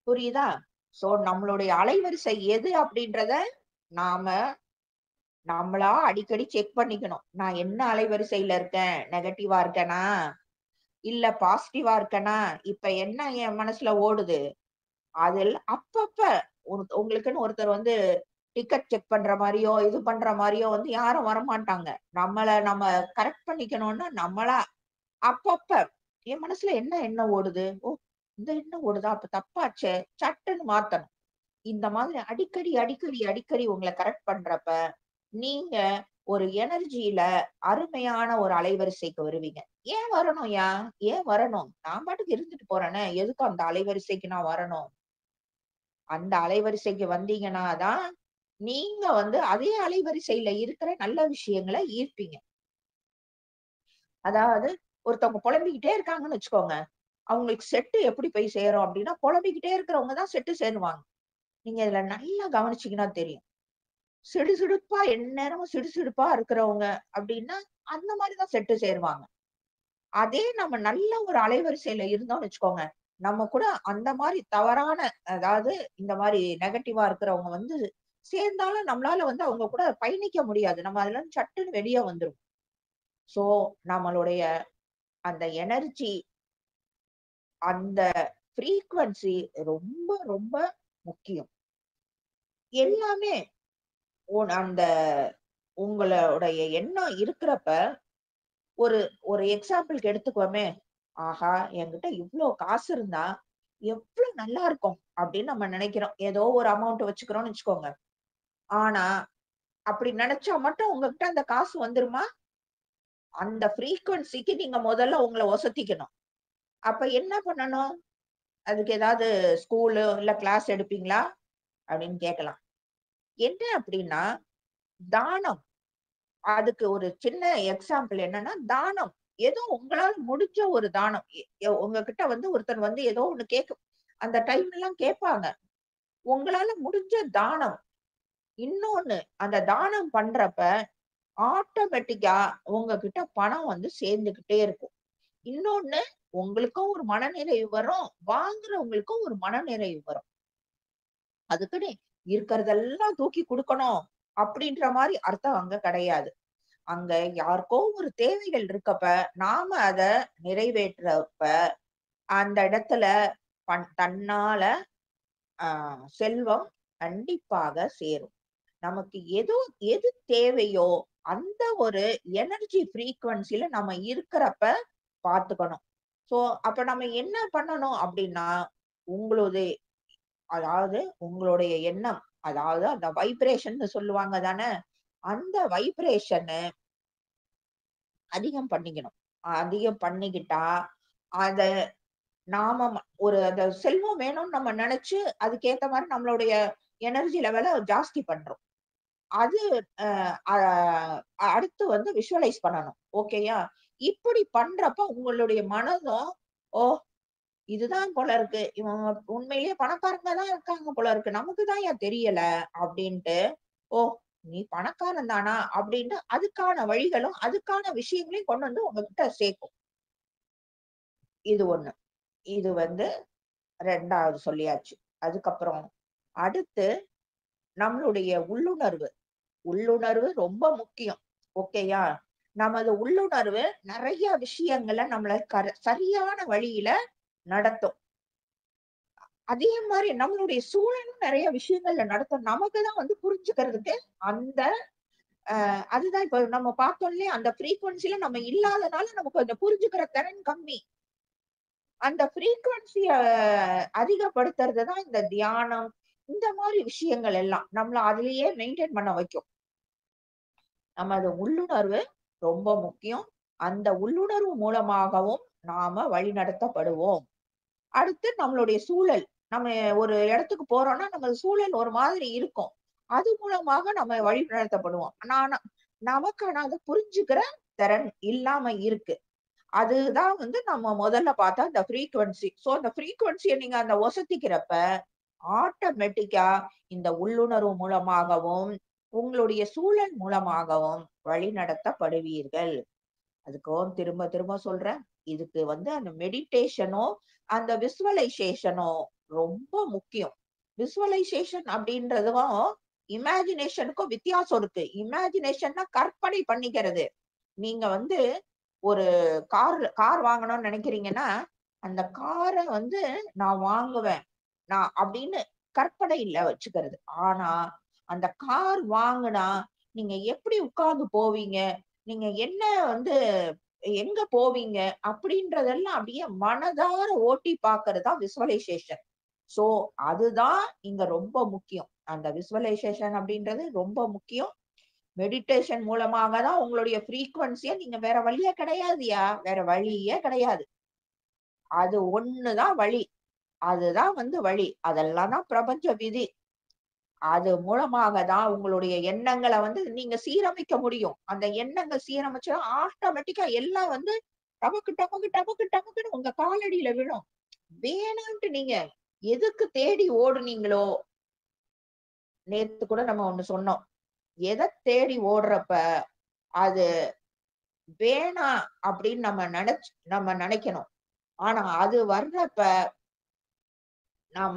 புரியுதா? சோ, நம்மளுடைய அலைவரிசை எது அப்படின்றத நாம நம்மளா அடிக்கடி செக் பண்ணிக்கணும். நான் என்ன அலைவரிசையில இருக்கேன்? நெகட்டிவா இருக்கேனா? இல்ல பாசிட்டிவா இருக்கேனா? இப்ப என்ன என் மனசுல ஓடுது? அதில் அப்பப்ப உங்களுக்குன்னு ஒருத்தர் வந்து டிக்கெட் செக் பண்ற மாரியோ, இது பண்ற மாரியோ வந்து யாரும் வரமாட்டாங்க. நம்ம கரெக்ட் பண்ணிக்கணும்னா, நம்மளா அப்பப்ப என் மனசுல என்ன எண்ணம் ஓடுது? ஓ! இந்த எண்ணம் ஓடுதா? அப்ப தப்பாச்சே! சட்டுன்னு மாத்தணும். இந்த மாதிரி அடிக்கடி, அடிக்கடி, அடிக்கடி உங்கள கரெக்ட் பண்றப்ப, நீங்க ஒரு எனர்ஜில அருமையான ஒரு அலைவரிசைக்கு வருவீங்க. ஏன் வரணும்யா? ஏன் வரணும்? நான் பாட்டுக்கு இருந்துட்டு போறேனே! எதுக்கு அந்த அலைவரிசைக்கு நான் வரணும்? அந்த அலைவரிசைக்கு வந்தீங்கன்னா தான், நீங்க வந்து அதே அலைவரிசையில இருக்கிற நல்ல விஷயங்கள ஈர்ப்பீங்க. அதாவது ஒருத்தவங்க புலம்பிக்கிட்டே இருக்காங்கன்னு வச்சுக்கோங்க. அவங்களுக்கு செட்டு எப்படி போய் சேரும் அப்டின்னா, புலம்பிக்கிட்டே இருக்கிறவங்க தான் செட்டு சேருவாங்க. நீங்க இதுல நல்லா கவனிச்சீங்கன்னா தெரியும். சிடுசிடுப்பா எந்நேரமும் சிடுசிடுப்பா இருக்கிறவங்க அப்டின்னா, அந்த மாரி தான் செட்டு சேருவாங்க. அதே நம்ம நல்ல ஒரு அலைவரிசையில இருந்தோம்னு வச்சுக்கோங்க, நம்ம கூட அந்த மாரி தவறான அதாவது இந்த மாரி நெகட்டிவா இருக்கிறவங்க வந்து சேர்ந்தாலும் நம்மளால வந்து அவங்க கூட பயணிக்க முடியாது. நம்ம அதுலருந்து சட்டுன்னு வெளிய வந்துருவோம். சோ, நம்மளுடைய அந்த எனர்ஜி, அந்த ஃப்ரீக்வன்சி ரொம்ப ரொம்ப முக்கியம். எல்லாமே அந்த உங்களுடைய எண்ணம் இருக்கிறப்ப, ஒரு ஒரு எக்ஸாம்பிள்க்கு எடுத்துக்குவோமே, ஆஹா! என்கிட்ட இவ்ளோ காசு இருந்தா, எவ்வளவு நல்லா இருக்கும் அப்படின்னு நம்ம நினைக்கிறோம். ஏதோ ஒரு அமௌண்ட் வச்சுக்கிறோம்னு வச்சுக்கோங்க. ஆனா, அப்படி நினைச்சா மட்டும் உங்ககிட்ட அந்த காசு வந்துருமா? அந்த ஃப்ரீக்வன்சிக்கு நீங்க முதல்ல உங்கள ஒசத்திக்கணும். அப்ப என்ன பண்ணணும்? அதுக்கு ஏதாவது ஸ்கூலு இல்ல கிளாஸ் எடுப்பீங்களா? அப்படின்னு கேட்கலாம். என்ன அப்படின்னா, தானம். அதுக்கு ஒரு சின்ன எக்ஸாம்பிள் என்னன்னா, தானம். ஏதோ உங்களால முடிஞ்ச ஒரு தானம். உங்ககிட்ட வந்து ஒருத்தர் வந்து ஏதோ ஒண்ணு அந்த டைம்லாம் கேட்பாங்க. உங்களால முடிஞ்ச தானம். இன்னொன்னு, அந்த தானம் பண்றப்ப ஆட்டோமேட்டிக்கா உங்ககிட்ட பணம் வந்து சேர்ந்துகிட்டே இருக்கும். இன்னொன்னு, உங்களுக்கும் ஒரு மனநிறைவு வரும். வாங்குறவங்களுக்கும் ஒரு மனநிறைவு வரும். அதுக்குன்னு இருக்கிறதெல்லாம் தூக்கி குடுக்கணும் அப்படின்ற மாரி அர்த்தம் அங்க கிடையாது. அங்க யாருக்கோ ஒரு தேவைகள் இருக்கப்ப, நாம அத நிறைவேற்றப்ப, அந்த இடத்துல தன்னால அ செல்வம் கண்டிப்பாக சேரும். நமக்கு எது தேவையோ, அந்த ஒரு எனர்ஜி ஃப்ரீக்வன்சில நம்ம இருக்கிறப்ப பார்த்துக்கணும். சோ, அப்ப நம்ம என்ன பண்ணணும் அப்டின்னா, உங்களுடைய அதாவது உங்களுடைய எண்ணம், அதாவது அந்த வைப்ரேஷன்னு சொல்லுவாங்க தானே! அந்த வைப்ரேஷன அதிகம் பண்ணிக்கணும். அதிகம் பண்ணிக்கிட்டா, அத நாம ஒரு அந்த செல்வம் வேணும்னு நம்ம நெனச்சு, அதுக்கேத்த மாரி நம்மளுடைய எனர்ஜி லெவல ஜாஸ்தி பண்றோம். அது அ அ அடுத்து வந்து விஷுவலைஸ் பண்ணணும். ஓகேயா? இப்படி பண்றப்ப உங்களுடைய மனதும், "ஓ! இதுதான் போல இருக்கு. இவங்க உண்மையிலேயே பணக்காரங்க தான் இருக்காங்க போல இருக்கு. நமக்கு தான் ஏன் தெரியல?" அப்படின்ட்டு, "ஓ! நீ பணக்காரன் தானா?" அப்படின்ட்டு அதுக்கான வழிகளும், அதுக்கான விஷயங்களையும் கொண்டு வந்து உங்ககிட்ட சேர்க்கும். இது ஒண்ணு. இது வந்து 2வது சொல்லியாச்சு. அதுக்கப்புறம் அடுத்து நம்மளுடைய உள்ளுணர்வு. உள்ளுணர்வு ரொம்ப முக்கியம். ஓகேயா? நமது உள்ளுணர்வு நெறைய விஷயங்கள நம்மள சரியான வழியில நடத்தும். அதே மாரி நம்மளுடைய சூழலும் நெறைய விஷயங்கள்ல நடத்தும். நமக்கு தான் வந்து புரிஞ்சுக்கிறதுக்கு அந்த அதுதான் இப்ப நம்ம பார்த்தோம் இல்லையா? அந்த ஃப்ரீக்வன்சில நம்ம இல்லாதனால நமக்கு அந்த புரிஞ்சுக்கிற திறன் கம்மி. அந்த ஃப்ரீக்வன்சிய அதிகப்படுத்துறது தான் இந்த தியானம், இந்த மாரி விஷயங்கள் எல்லாம். நம்மள அதிலேயே மெயின்டெயின் பண்ண வைக்கும். நமது உள்ளுணர்வு ரொம்ப முக்கியம். அந்த உள்ளுணர்வு மூலமாகவும் நாம வழிநடத்தப்படுவோம். அடுத்து நம்மளுடைய சூழல். நம்ம ஒரு இடத்துக்கு போறோம்னா, நம்ம சூழல் ஒரு மாதிரி இருக்கும். அது மூலமாக நம்ம வழிநடத்தப்படுவோம். ஆனா நமக்கு அத புரிஞ்சுக்கிற திறன் இல்லாம இருக்கு. அதுதான் வந்து நம்ம முதல்ல பார்த்த அந்த ஃப்ரீக்வன்சி. அந்த ஃப்ரீக்வன்சிய நீங்க அந்த ஒசத்திக்கிறப்ப, ஆட்டோமேட்டிக்கா இந்த உள்ளுணர்வு மூலமாகவும், உங்களுடைய சூழல் மூலமாகவும் வழிநடத்தப்படுவீர்கள். அதுக்கும் திரும்ப திரும்ப சொல்றேன். இதுக்கு வந்து அந்த மெடிடேஷனும், அந்த விசுவலைசேஷனும் ரொம்ப முக்கியம். விசுவலைசேஷன் அப்படின்றதும், இமேஜினேஷனுக்கும் வித்தியாசம் இருக்கு. இமேஜினேஷன்னா கற்பனை பண்ணிக்கிறது. நீங்க வந்து ஒரு கார் வாங்கணும்னு நினைக்கிறீங்கன்னா, அந்த கார வந்து நான் வாங்குவேன். நான் அப்படின்னு கற்பனையில வச்சுக்கிறது. ஆனா, அந்த கார் வாங்குனா, நீங்க எப்படி உட்கார்ந்து போவீங்க? நீங்க என்ன வந்து எங்க போவீங்க? அப்படின்றதெல்லாம் அப்படியே மனதார ஓட்டி பார்க்கிறது தான் விசுவலைசேஷன். சோ, அதுதான் இங்க ரொம்ப முக்கியம். அந்த விசுவலைசேஷன் அப்படின்றது ரொம்ப முக்கியம். மெடிடேஷன் மூலமாக தான் உங்களுடைய ஃப்ரீக்வன்சிய நீங்க வேற வழியே கிடையாதுயா. வேற வழியே கிடையாது. அது ஒண்ணு தான் வழி. அதுதான் வந்து வழி. அதெல்லாம் தான் பிரபஞ்ச விதி. அது மூலமாக தான் உங்களுடைய எண்ணங்கள வந்து நீங்க சீரமைக்க முடியும். அந்த எண்ணங்கள் சீரமைச்சா ஆட்டோமேட்டிக்கா எல்லாம் வந்து டமக்கு, டமக்கு, டமக்கு, டமக்குன்னு உங்க காலடியில விழும். வேணான்ட்டு நீங்க எதுக்கு தேடி ஓடுனீங்களோ, நேத்து கூட நம்ம ஒண்ணு சொன்னோம். எத தேடி ஓடுறப்ப, அது வேணாம் அப்படின்னு நம்ம நெனைக்கணும். ஆனா அது வர்றப்ப, நாம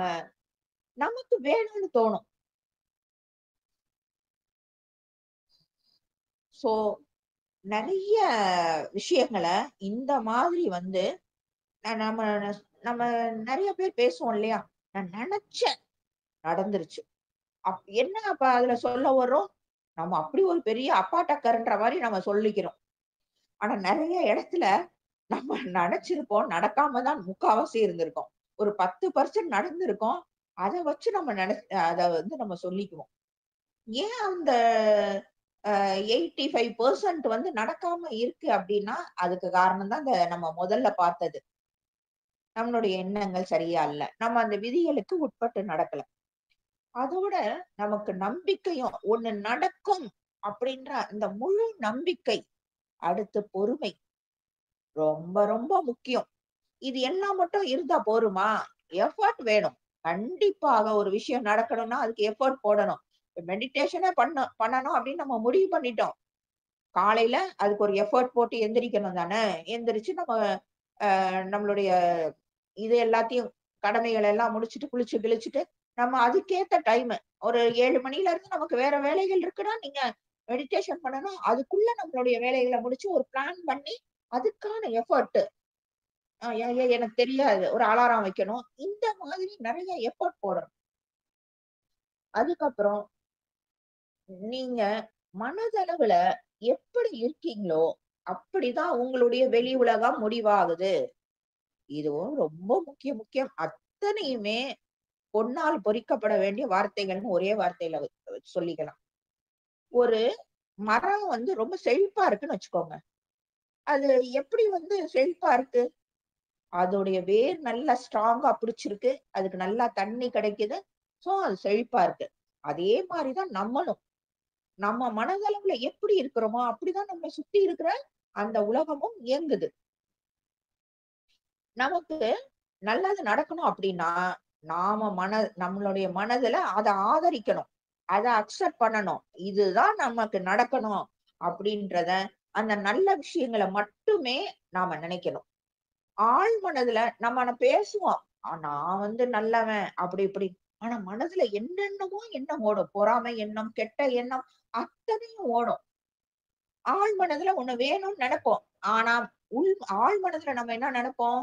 நமக்கு வேணும்னு தோணும். சோ, நெறைய விஷயங்கள இந்த மாதிரி வந்து ந நம்ம நம்ம நெறைய பேர் பேசுவோம் இல்லையா? நான் நெனச்சேன், நடந்துருச்சு. என்ன அப்ப அதுல சொல்ல வர்றோம்? நம்ம அப்படி ஒரு பெரிய அப்பா டக்கர்ன்ற மாரி நம்ம சொல்லிக்கிறோம். ஆனா நெறைய இடத்துல நம்ம நெனச்சிருப்போம், நடக்காம தான் முக்காவாசி இருந்திருக்கும். ஒரு 10% நடந்திருக்கும். அத வச்சு நம்ம அத வந்து நம்ம சொல்லிக்குவோம். ஏன் அந்த 85% வந்து நடக்காம இருக்கு அப்டின்னா, அதுக்கு காரணம் தான் நம்ம முதல்ல பார்த்தது. நம்மளுடைய எண்ணங்கள் சரியா இல்ல. நம்ம அந்த விதிகளுக்கு உட்பட்டு நடக்கல. அதோட நமக்கு நம்பிக்கையும் ஒண்ணு நடக்கும் அப்படின்ற அந்த முழு நம்பிக்கை, அடுத்து பொறுமை ரொம்ப ரொம்ப முக்கியம். இது எல்லாம் மட்டும் இருந்தா போருமா? எஃபோர்ட் வேணும். கண்டிப்பாக ஒரு விஷயம் நடக்கணும்னா, அதுக்கு எஃபோர்ட் போடணும். இப்ப மெடிடேஷனே பண்ணணும் அப்படின்னு நம்ம முடிவு பண்ணிட்டோம். காலையில அதுக்கு ஒரு எஃபோர்ட் போட்டு எந்திரிக்கணும் தானே! எந்திரிச்சு நம்ம நம்மளுடைய இது எல்லாத்தையும் கடமைகள் எல்லாம் முடிச்சுட்டு, குளிச்சு கிளிச்சுட்டு, நம்ம அதுக்கேத்த டைமு ஒரு 7 மணில இருந்து நமக்கு வேற வேலைகள் இருக்குன்னா, நீங்க மெடிடேஷன் பண்ணணும். அதுக்குள்ள நம்மளுடைய வேலைகள முடிச்சு ஒரு பிளான் பண்ணி, அதுக்கான எஃபோர்ட் எனக்கு தெரியாது. ஒரு அலாரம் வைக்கணும். இந்த மாதிரி நெறைய எஃபோர்ட் போடணும். அதுக்கப்புறம் நீங்க மனதளவுல எப்படி இருக்கீங்களோ, அப்படிதான் உங்களுடைய வெளி உலகம் முடிவாகுது. இதுவும் ரொம்ப முக்கியம். அத்தனையுமே பொன்னால் பொறிக்கப்பட வேண்டிய வார்த்தைகள்னு ஒரே வார்த்தையில சொல்லிக்கலாம். ஒரு மரம் வந்து ரொம்ப செழிப்பா இருக்குன்னு வச்சுக்கோங்க. அது எப்படி வந்து செழிப்பா இருக்கு? அதோடைய வேர் நல்லா ஸ்ட்ராங்கா பிடிச்சிருக்கு. அதுக்கு நல்லா தண்ணி கிடைக்குது. சோ அது செழிப்பா இருக்கு. அதே மாரி தான் நம்மளும். நம்ம மனதளவுல எப்படி இருக்கிறோமோ, அப்படிதான் நம்மள சுத்தி இருக்கிற அந்த உலகமும் இயங்குது. நமக்கு நல்லது நடக்கணும் அப்படின்னா, நம்மளுடைய மனதுல அத ஆதரிக்கணும். அத அக்செப்ட் பண்ணணும். இதுதான் நமக்கு நடக்கணும் அப்படின்றத, அந்த நல்ல விஷயங்கள மட்டுமே நாம நினைக்கணும். ஆழ் மனதுல நம்ம பேசுவோம். நான் வந்து நல்லவன் அப்படி இப்படி. ஆனா மனதுல என்னென்னமோ எண்ணம் ஓடும். பொறாமை எண்ணம், கெட்ட எண்ணம் அத்தனையும் ஓடும். ஆழ் மனதுல ஒண்ணு வேணும்னு நெனைப்போம். ஆனா உள் ஆழ் மனதுல நம்ம என்ன நெனைப்போம்?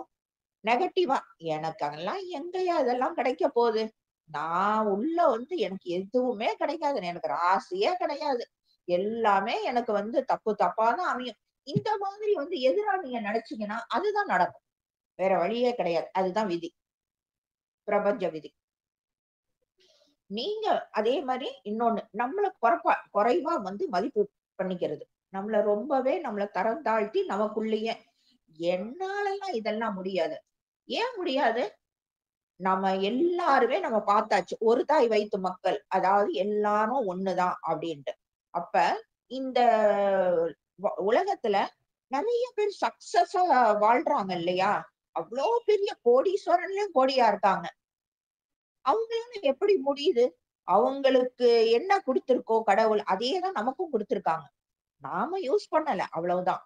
நெகட்டிவா, எனக்கு அதெல்லாம் எங்கய்யா இதெல்லாம் கிடைக்க போகுது? நான் உள்ள வந்து எனக்கு எதுவுமே கிடைக்காது. எனக்கு ராசியே கிடையாது. எல்லாமே எனக்கு வந்து தப்பு தப்பா தான் அமையும். இந்த மாதிரி வந்து எதிரா நீங்க நெனச்சீங்கன்னா, அதுதான் நடக்கும். வேற வழியே கிடையாது. அதுதான் விதி. பிரபஞ்ச விதி. நீங்க அதே மாரி இன்னொன்னு, நம்மள குறைவா வந்து மதிப்பு பண்ணிக்கிறது. நம்மள தரம் தாழ்த்தி நமக்குள்ளேயே, என்னாலலாம் இதெல்லாம் முடியாது. ஏன் முடியாது? நம்ம பார்த்தாச்சு. ஒரு தாய் வயித்து மக்கள். அதாவது எல்லாரும் ஒண்ணுதான் அப்டின்ட்டு. அப்ப இந்த உலகத்துல நெறைய பேர் சக்சஸா வாழ்றாங்க இல்லையா? அவ்ளோ பெரிய கோடீஸ்வரன்லயும் கோடியா இருக்காங்க. அவங்களால எப்படி முடியுது? அவங்களுக்கு என்ன குடுத்திருக்கோ கடவுள், அதே தான் நமக்கும் குடுத்திருக்காங்க. நாம யூஸ் பண்ணல அவ்வளவுதான்.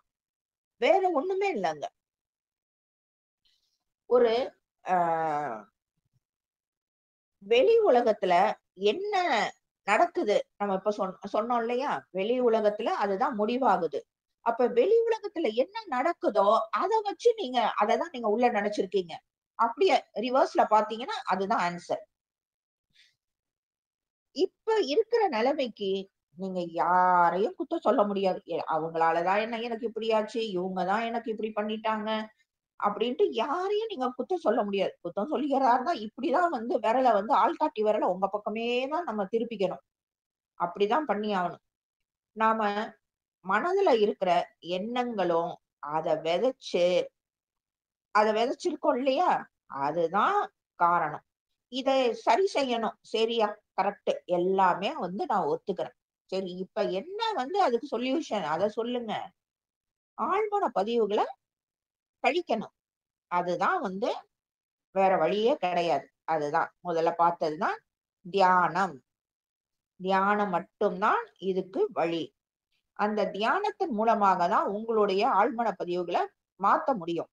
வேற ஒண்ணுமே இல்லங்க. ஒரு அ வெளி உலகத்துல என்ன நடக்குது? நம்ம இப்ப சொன்னோம் இல்லையா? வெளி உலகத்துல அதுதான் முடிவாகுது. அப்ப வெளி உலகத்துல என்ன நடக்குதோ, அத வச்சு அததான் நீங்க உள்ள நெனச்சிருக்கீங்க. அப்படியே ரிவர்ஸ்ல பார்த்தீங்கன்னா, அதுதான் ஆன்ஸர். இப்ப இருக்கிற நிலைமைக்கு நீங்க யாரையும் குத்தம் சொல்ல முடியாது. அவங்களால தான் எனக்கு இப்படி ஆச்சு. இவங்க தான் எனக்கு இப்படி பண்ணிட்டாங்க. அப்படின்ட்டு யாரையும் நீங்க குத்தம் சொல்ல முடியாது. குத்தம் சொல்லிக்கிறதா இருந்தா இப்படிதான் வந்து விரல வந்து ஆள்காட்டி விரல உங்க பக்கமே தான் நம்ம திருப்பிக்கணும். அப்படிதான் பண்ணி ஆகணும். நாம மனதுல இருக்கிற எண்ணங்களும் அத விதைச்சு அத விதைச்சிருக்கோம் இல்லையா? அதுதான் காரணம். இத சரி செய்யணும். சரியா? கரெக்ட். எல்லாமே வந்து நான் ஒத்துக்கிறேன். சரி, இப்ப என்ன வந்து அதுக்கு சொல்யூஷன்? அத சொல்லுங்க. ஆழ்மன பதிவுகள கழிக்கணும். அதுதான் வந்து வேற வழியே கிடையாது. அதுதான் முதல்ல பார்த்தது தான் தியானம். தியானம் மட்டும் தான் இதுக்கு வழி. அந்த தியானத்தின் மூலமாக தான் உங்களுடைய ஆழ்மன பதிவுகள மாத்த முடியும்.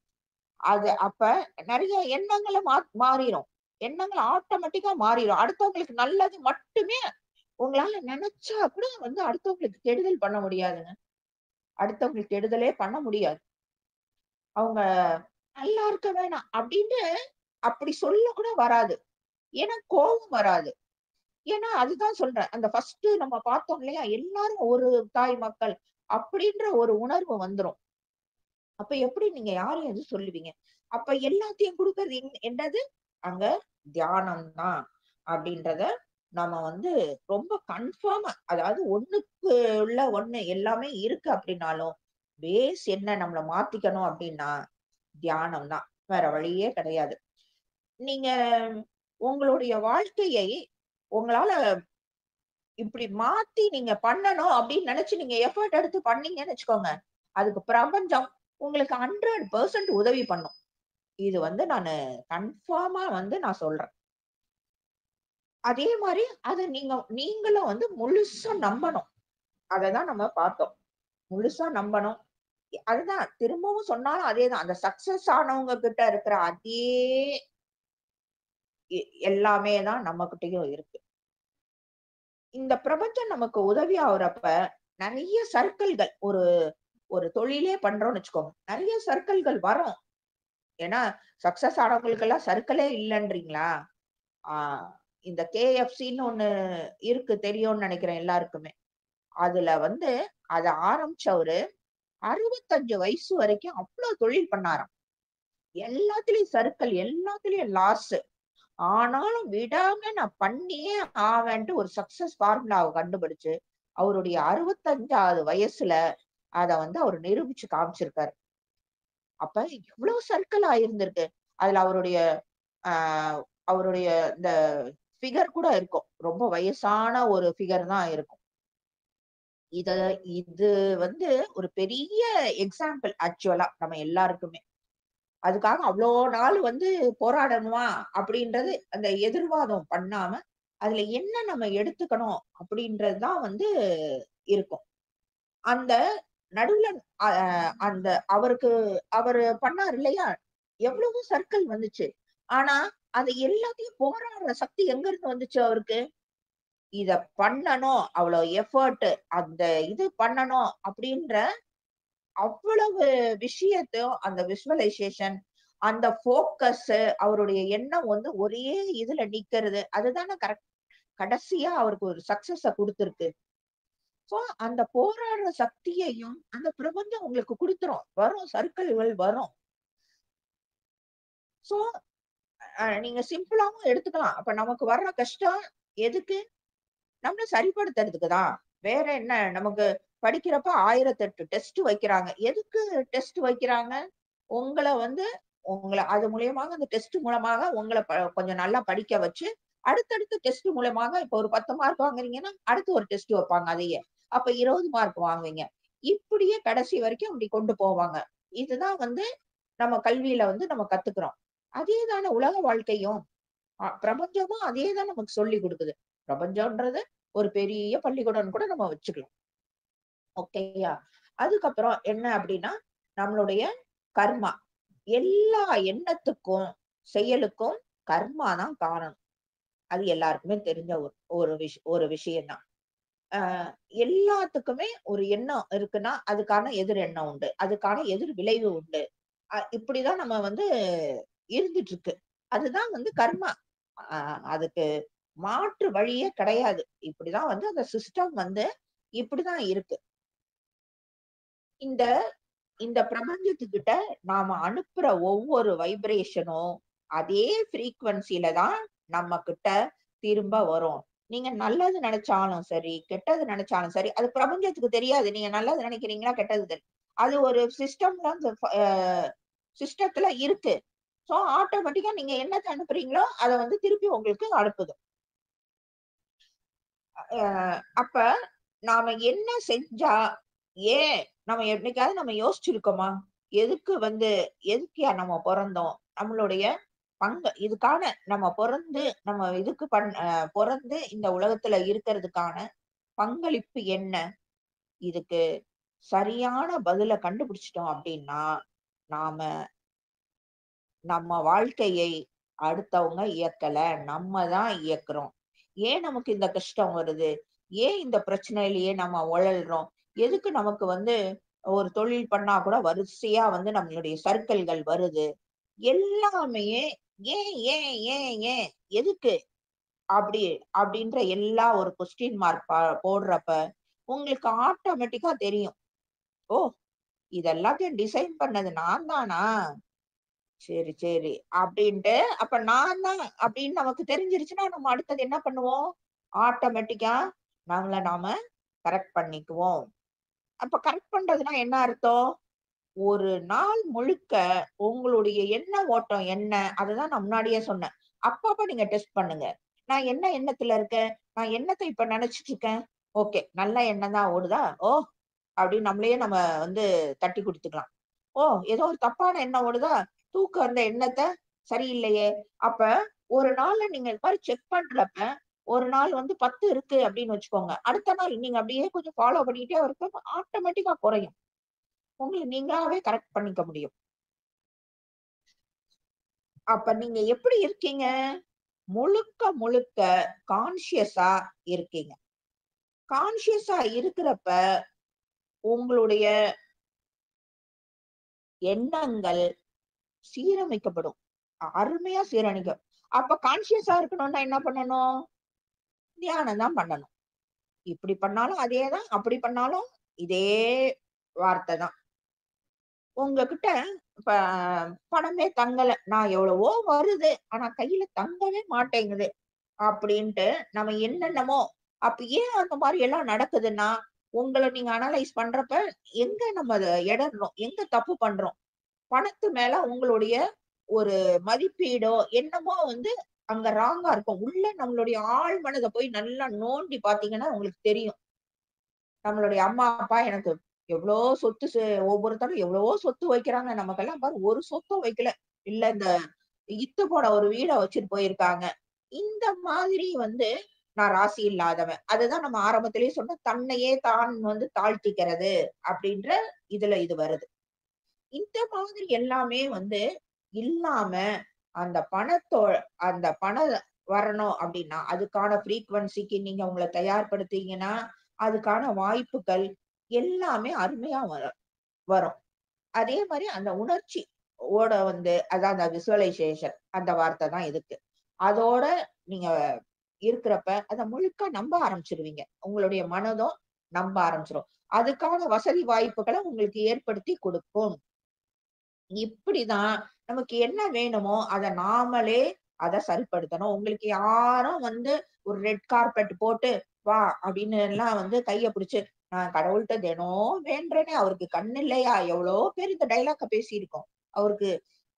அது அப்ப நெறைய எண்ணங்கள மாறிரும். எண்ணங்கள் ஆட்டோமேட்டிக்கா மாறிரும். அடுத்தவங்களுக்கு நல்லது மட்டுமே உங்களால நெனச்சா கூட வந்து அடுத்தவங்களுக்கு கெடுதல் பண்ண முடியாதுங்க. அடுத்தவங்களுக்கு கெடுதலே பண்ண முடியாது. அவங்க நல்லா இருக்க வேணாம் அப்படின்னு அப்படி சொல்ல கூட வராது. ஏன்னா கோவம் வராது. ஏன்னா அதுதான் சொல்றேன். அந்த ஃபர்ஸ்ட் நம்ம பார்த்தோம் இல்லையா? எல்லாரும் ஒரு தாய் மக்கள் அப்படின்ற ஒரு உணர்வு வந்துரும். அப்ப எப்படி நீங்க யாரையும் எதுவும் சொல்லுவீங்க? அப்ப எல்லாத்தையும் குடுக்கறது என்னது? அங்க தியானம் தான் அப்படின்றத நம்ம வந்து ரொம்ப கன்ஃபார்மா, அதாவது ஒண்ணுக்கு உள்ள ஒண்ணு எல்லாமே இருக்கு அப்படின்னாலும், பேஸ் என்ன நம்மள மாத்திக்கணும் அப்படின்னா, தியானம் தான். வேற வழியே கிடையாது. நீங்க உங்களுடைய வாழ்க்கையை உங்களால இப்படி மாத்தி நீங்க பண்ணணும் அப்படின்னு நினைச்சு நீங்க எஃபோர்ட் எடுத்து பண்ணீங்கன்னு வச்சுக்கோங்க. அதுக்கு பிரபஞ்சம் உங்களுக்கு 100% உதவி பண்ணும். இது வந்து நானு கன்ஃபார்மா வந்து நான் சொல்றேன். அதே மாரி அத நீங்களும் வந்து முழுசா நம்பணும். அததான் நம்ம பார்த்தோம். முழுசா நம்பணும். அதுதான் திரும்பவும் சொன்னாலும் அதேதான். அந்த சக்சஸ் ஆனவங்க கிட்ட இருக்கிற அதே எ எல்லாமே தான் நம்மகிட்டயும் இருக்கு. இந்த பிரபஞ்சம் நமக்கு உதவி ஆகுறப்ப, நெறைய சர்க்கிள்கள் ஒரு ஒரு தொழிலே பண்றோம்னு வச்சுக்கோங்க. நெறைய சர்க்கிள்கள் வரும். ஏன்னா, சக்சஸ் ஆனவங்களுக்கெல்லாம் சர்க்கிளே இல்லன்றீங்களா? ஆ இந்த KFCன்னு ஒண்ணு இருக்கு தெரியும்னு நெனைக்கிறேன் எல்லாருக்குமே. அதுல வந்து அத ஆரம்பிச்சவரு 65 வயசு வரைக்கும் அவ்ளோ தொழில் பண்ணாராம். எல்லாத்துலயும் சறுக்கல், எல்லாத்துலயும் லாஸ். ஆனாலும் விடாம நான் பண்ணியே ஆவேன்ட்டு ஒரு சக்சஸ் ஃபார்முலாவ கண்டுபிடிச்சு, அவருடைய 65வது வயசுல அத வந்து அவரு நிரூபிச்சு காமிச்சிருக்காரு. அப்ப எவ்ளோ சர்க்கிள் ஆயிருந்திருக்கு. அதுல அ அவருடைய இந்த ஃபிகர் கூட இருக்கும். ரொம்ப வயசான ஒரு ஃபிகர் தான் இருக்கும். இத இது வந்து ஒரு பெரிய எக்ஸாம்பிள் ஆக்சுவலா நம்ம எல்லாருக்குமே. அதுக்காக அவ்ளோ நாள் வந்து போராடணுமா? அப்படின்றது அந்த எதிர்வாதம் பண்ணாம, அதுல என்ன நம்ம எடுத்துக்கணும் அப்படின்றது தான் வந்து இருக்கும். அந்த நடுவுல அ அந்த அவரு பண்ணாரு இல்லையா? எவ்வளவோ சர்க்கிள் வந்துச்சு. ஆனா, அத எல்லாத்தையும் போராடுற சக்தி எங்க இருந்து வந்துச்சு அவருக்கு? இத பண்ணணும், அவ்வளோ எஃபோர்ட் அந்த இது பண்ணணும் அப்படின்ற அவ்வளவு விஷயத்தையும் அந்த விசுவலைசேஷன், அந்த ஃபோக்கஸ் அவருடைய எண்ணம் வந்து ஒரே இதுல நிக்கிறது. அதுதானே கடைசியா அவருக்கு ஒரு சக்சஸ குடுத்திருக்கு. சோ அந்த போராடுற சக்தியையும் அந்த பிரபஞ்சம் உங்களுக்கு குடுத்துரும். வரும் சர்க்கிள்கள் வரும். சோ நீங்க சிம்பிளாவும் எடுத்துக்கலாம். அப்ப நமக்கு வர்ற கஷ்டம் எதுக்கு? நம்மள சரிப்படுத்துறதுக்கு தான். வேற என்ன நமக்கு படிக்கிறப்ப 1008 டெஸ்ட் வைக்கிறாங்க. எதுக்கு டெஸ்ட் வைக்கிறாங்க? உங்கள வந்து அது மூலியமாக அந்த டெஸ்ட் மூலமாக உங்கள கொஞ்சம் நல்லா படிக்க வச்சு, அடுத்தடுத்த டெஸ்ட் மூலமாக இப்ப ஒரு 10 மார்க் வாங்குறீங்கன்னா, அடுத்து ஒரு டெஸ்ட் வைப்பாங்க அதையே. அப்ப 20 மார்க் வாங்குவீங்க. இப்படியே கடைசி வரைக்கும் இப்படி கொண்டு போவாங்க. இதுதான் வந்து நம்ம கல்வியில வந்து நம்ம கத்துக்கிறோம். அதே தான உலக வாழ்க்கையும். பிரபஞ்சமும் அதே தான் நமக்கு சொல்லிக் குடுக்குது. பிரபஞ்சம்ன்றது ஒரு பெரிய பள்ளிக்கூடம்னு கூட நம்ம வச்சுக்கலாம். ஓகேயா? அதுக்கப்புறம் என்ன அப்டின்னா, நம்மளுடைய கர்மா. எல்லா எண்ணத்துக்கும், செயலுக்கும் கர்மா தான் காரணம். அது எல்லாருக்குமே தெரிஞ்ச ஒரு விஷயம் தான். அ எல்லாத்துக்குமே ஒரு எண்ணம் இருக்குன்னா, அதுக்கான எதிர் எண்ணம் உண்டு. அதுக்கான எதிர் விளைவு உண்டு. இப்படிதான் நம்ம வந்து இருந்துட்டு இருக்கு. அதுதான் வந்து கர்மா. அ அதுக்கு மாற்று வழியே கிடையாது. இப்படிதான் வந்து அந்த சிஸ்டம் வந்து இப்படிதான் இருக்கு. இந்த இந்த பிரபஞ்சத்துக்கிட்ட நாம அனுப்புற ஒவ்வொரு வைப்ரேஷனும் அதே ஃப்ரீக்வன்சில தான் நம்ம கிட்ட திரும்ப வரும். நீங்க நல்லது நினைச்சாலும் சரி, கெட்டது நினைச்சாலும் சரி, அது பிரபஞ்சத்துக்கு தெரியாது. நீங்க நல்லது நினைக்கிறீங்களா, கெட்டது அது ஒரு சிஸ்டம்ல அந்த சிஸ்டத்துல இருக்கு. சோ ஆட்டோமேட்டிக்கா நீங்க என்னத்த அனுப்புறீங்களோ, அத வந்து திருப்பி உங்களுக்கு அனுப்புது. அ அப்ப நாம என்ன செஞ்சா, ஏன் நம்ம என்னைக்காவது நம்ம யோசிச்சிருக்கோமா? எதுக்கு வந்து எதுக்குய்யா நம்ம பொறந்தோம்? நம்மளுடைய இதுக்கான நம்ம நம்ம இதுக்கு பொறந்து இந்த உலகத்துல இருக்கிறதுக்கான பங்களிப்பு என்ன? இதுக்கு சரியான பதில கண்டுபிடிச்சுட்டோம் அப்டின்னா, நாம நம்ம வாழ்க்கையை அடுத்தவங்க இயக்கல. நம்ம தான் இயக்குறோம். ஏன் நமக்கு இந்த கஷ்டம் வருது? ஏன் இந்த பிரச்சனையிலேயே நம்ம உழல்றோம்? எதுக்கு நமக்கு வந்து ஒரு தொழில் பண்ணா கூட வரிசையா வந்து நம்மளுடைய சர்க்கிள்கள் வருது? எல்லாமே ஏன், ஏன், ஏன், ஏன்? எதுக்கு? அப்படி அப்படின்ற எல்லா ஒரு கொஸ்டின் மார்க் போடுறப்ப, உங்களுக்கு ஆட்டோமேட்டிக்கா தெரியும். ஓ! இது எல்லாத்தையும் டிசைன் பண்ணது நான் தானா? சரி, சரி. அப்படின்ட்டு, அப்ப நான் தான் அப்படின்னு நமக்கு தெரிஞ்சிருச்சுன்னா, நம்ம அடுத்தது என்ன பண்ணுவோம்? ஆட்டோமேட்டிக்கா நம்மள நாம கரெக்ட் பண்ணிக்குவோம். அப்ப கரெக்ட் பண்றதுன்னா என்ன அர்த்தம்? ஒரு நாள் முழுக்க உங்களுடைய எண்ண ஓட்டம் என்ன? அததான் நான் முன்னாடியே சொன்னேன். அப்பப்ப நீங்க டெஸ்ட் பண்ணுங்க. நான் என்ன எண்ணத்துல இருக்கேன்? நான் என்னத்த இப்ப நெனச்சுட்டு இருக்கேன்? ஓகே. நல்ல எண்ணம் தான் ஓடுதா? ஓ! அப்படின்னு நம்மளையே நம்ம வந்து தட்டி குடுத்துக்கலாம். ஓ! ஏதோ ஒரு தப்பான எண்ணம் ஓடுதா? தூக்க அந்த எண்ணத்த சரியில்லையே! அப்ப ஒரு நாள்ல நீங்க இது மாரி செக் பண்றப்ப, ஒரு நாள் வந்து 10 இருக்கு அப்படின்னு வச்சுக்கோங்க. அடுத்த நாள் நீங்க அப்படியே கொஞ்சம் ஃபாலோ பண்ணிட்டே வரப்ப ஆட்டோமேட்டிக்கா குறையும். உங்கள நீங்களாவே கரெக்ட் பண்ணிக்க முடியும். அப்ப நீங்க எப்படி இருக்கீங்க? முழுக்க, முழுக்க கான்ஷியஸா இருக்கீங்க. கான்ஷியஸா இருக்கிறப்ப, உங்களுடைய எண்ணங்கள் சீரமைக்கப்படும். அருமையா சீரணிக்கும். அப்ப கான்ஷியஸா இருக்கணும்னா என்ன பண்ணணும்? தியானம் தான் பண்ணணும். இப்படி பண்ணாலும் அதே தான், அப்படி பண்ணாலும் இதே வார்த்தை தான். உங்ககிட்ட இப்ப பணமே தங்கல. நான் எவ்வளவோ வருது. ஆனா கையில தங்கவே மாட்டேங்குது. அப்படின்ட்டு நம்ம என்னென்னமோ அப்ப ஏன் அந்த மாரி எல்லாம் நடக்குதுன்னா, உங்கள நீங்க அனலைஸ் பண்றப்ப, எங்க நம்ம அத எடர்றோம்? எங்க தப்பு பண்றோம்? பணத்து மேல உங்களுடைய ஒரு மதிப்பீடோ, என்னமோ வந்து அங்க ராங்கா இருக்கும். உள்ள நம்மளுடைய ஆழ் மனத போய் நல்லா நோண்டி பார்த்தீங்கன்னா, உங்களுக்கு தெரியும். நம்மளுடைய அம்மா, அப்பா எனக்கு எவ்ளோ சொத்து ஒவ்வொருத்தரும் எவ்வளவோ சொத்து வைக்கிறாங்க. நமக்கெல்லாம் பாரு ஒரு சொத்தும் வைக்கல. இல்ல இந்த இத்து போன ஒரு வீட வச்சுட்டு போயிருக்காங்க. இந்த மாதிரி வந்து நான் ராசி இல்லாதவன். அதுதான் நம்ம ஆரம்பத்திலேயே சொன்னோம். தன்னையே தான் வந்து தாழ்த்திக்கிறது அப்படின்ற இதுல இது வருது. இந்த மாதிரி எல்லாமே வந்து இல்லாம அந்த அந்த பணம் வரணும் அப்படின்னா, அதுக்கான ஃப்ரீக்வன்சிக்கு நீங்க உங்கள தயார்படுத்தீங்கன்னா, அதுக்கான வாய்ப்புகள் எல்லாமே அருமையா வரும். அதே மாரி அந்த உணர்ச்சி ஓட வந்து அதான் அந்த விசுவலைசேஷன் அந்த வார்த்தை தான் இதுக்கு. அதோட நீங்க இருக்கிறப்ப, அத முழுக்க நம்ப ஆரம்பிச்சுருவீங்க. உங்களுடைய மனதும் நம்ப ஆரம்பிச்சுரும். அதுக்கான வசதி வாய்ப்புகள உங்களுக்கு ஏற்படுத்தி குடுக்கும். இப்படிதான் நமக்கு என்ன வேணுமோ, அத நாமளே அத சரிப்படுத்தணும். உங்களுக்கு யாரும் வந்து ஒரு ரெட் கார்பெட் போட்டு, "வா" அப்படின்னு எல்லாம் வந்து கைய புடிச்சு, நான் கடவுள்ட்ட தினம் வேண்டுறேனே, அவருக்கு கண்ணு இல்லையா? எவ்வளோ பேர் இந்த டயலாக்க பேசியிருக்கோம். அவருக்கு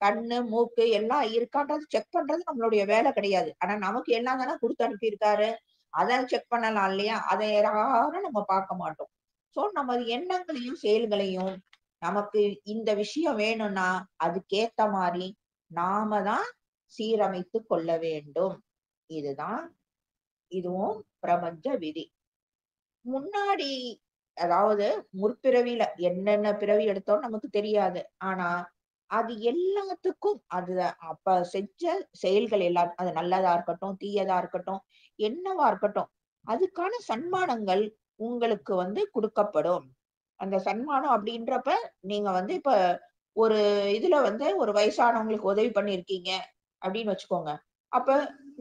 கண்ணு, மூக்கு எல்லாம் இருக்கான்றது செக் பண்றது நம்மளுடைய வேலை கிடையாது. ஆனா நமக்கு எல்லாம் தானே குடுத்து அனுப்பியிருக்காரு. அத செக் பண்ணலாம் இல்லையா? அத யாரும் நம்ம பார்க்க மாட்டோம். சோ நம்ம எண்ணங்களையும், செயல்களையும் நமக்கு இந்த விஷயம் வேணும்னா, அதுக்கேத்த மாரி நாம தான் சீரமைத்துக் கொள்ள வேண்டும். இதுதான் இதுவும் பிரபஞ்ச விதி. முன்னாடி அதாவது முற்பிறவியில என்னென்ன பிறவி எடுத்தோம்னு நமக்கு தெரியாது. ஆனா, அது எல்லாத்துக்கும் அது அப்ப செஞ்ச செயல்கள் எல்லாம் அது நல்லதா இருக்கட்டும், தீயதா இருக்கட்டும், என்னவா இருக்கட்டும், அதுக்கான சன்மானங்கள் உங்களுக்கு வந்து குடுக்கப்படும். அந்த சன்மானம் அப்படின்றப்ப, நீங்க வந்து இப்ப ஒரு இதுல வந்து ஒரு வயசானவங்களுக்கு உதவி பண்ணியிருக்கீங்க அப்படின்னு வச்சுக்கோங்க. அப்ப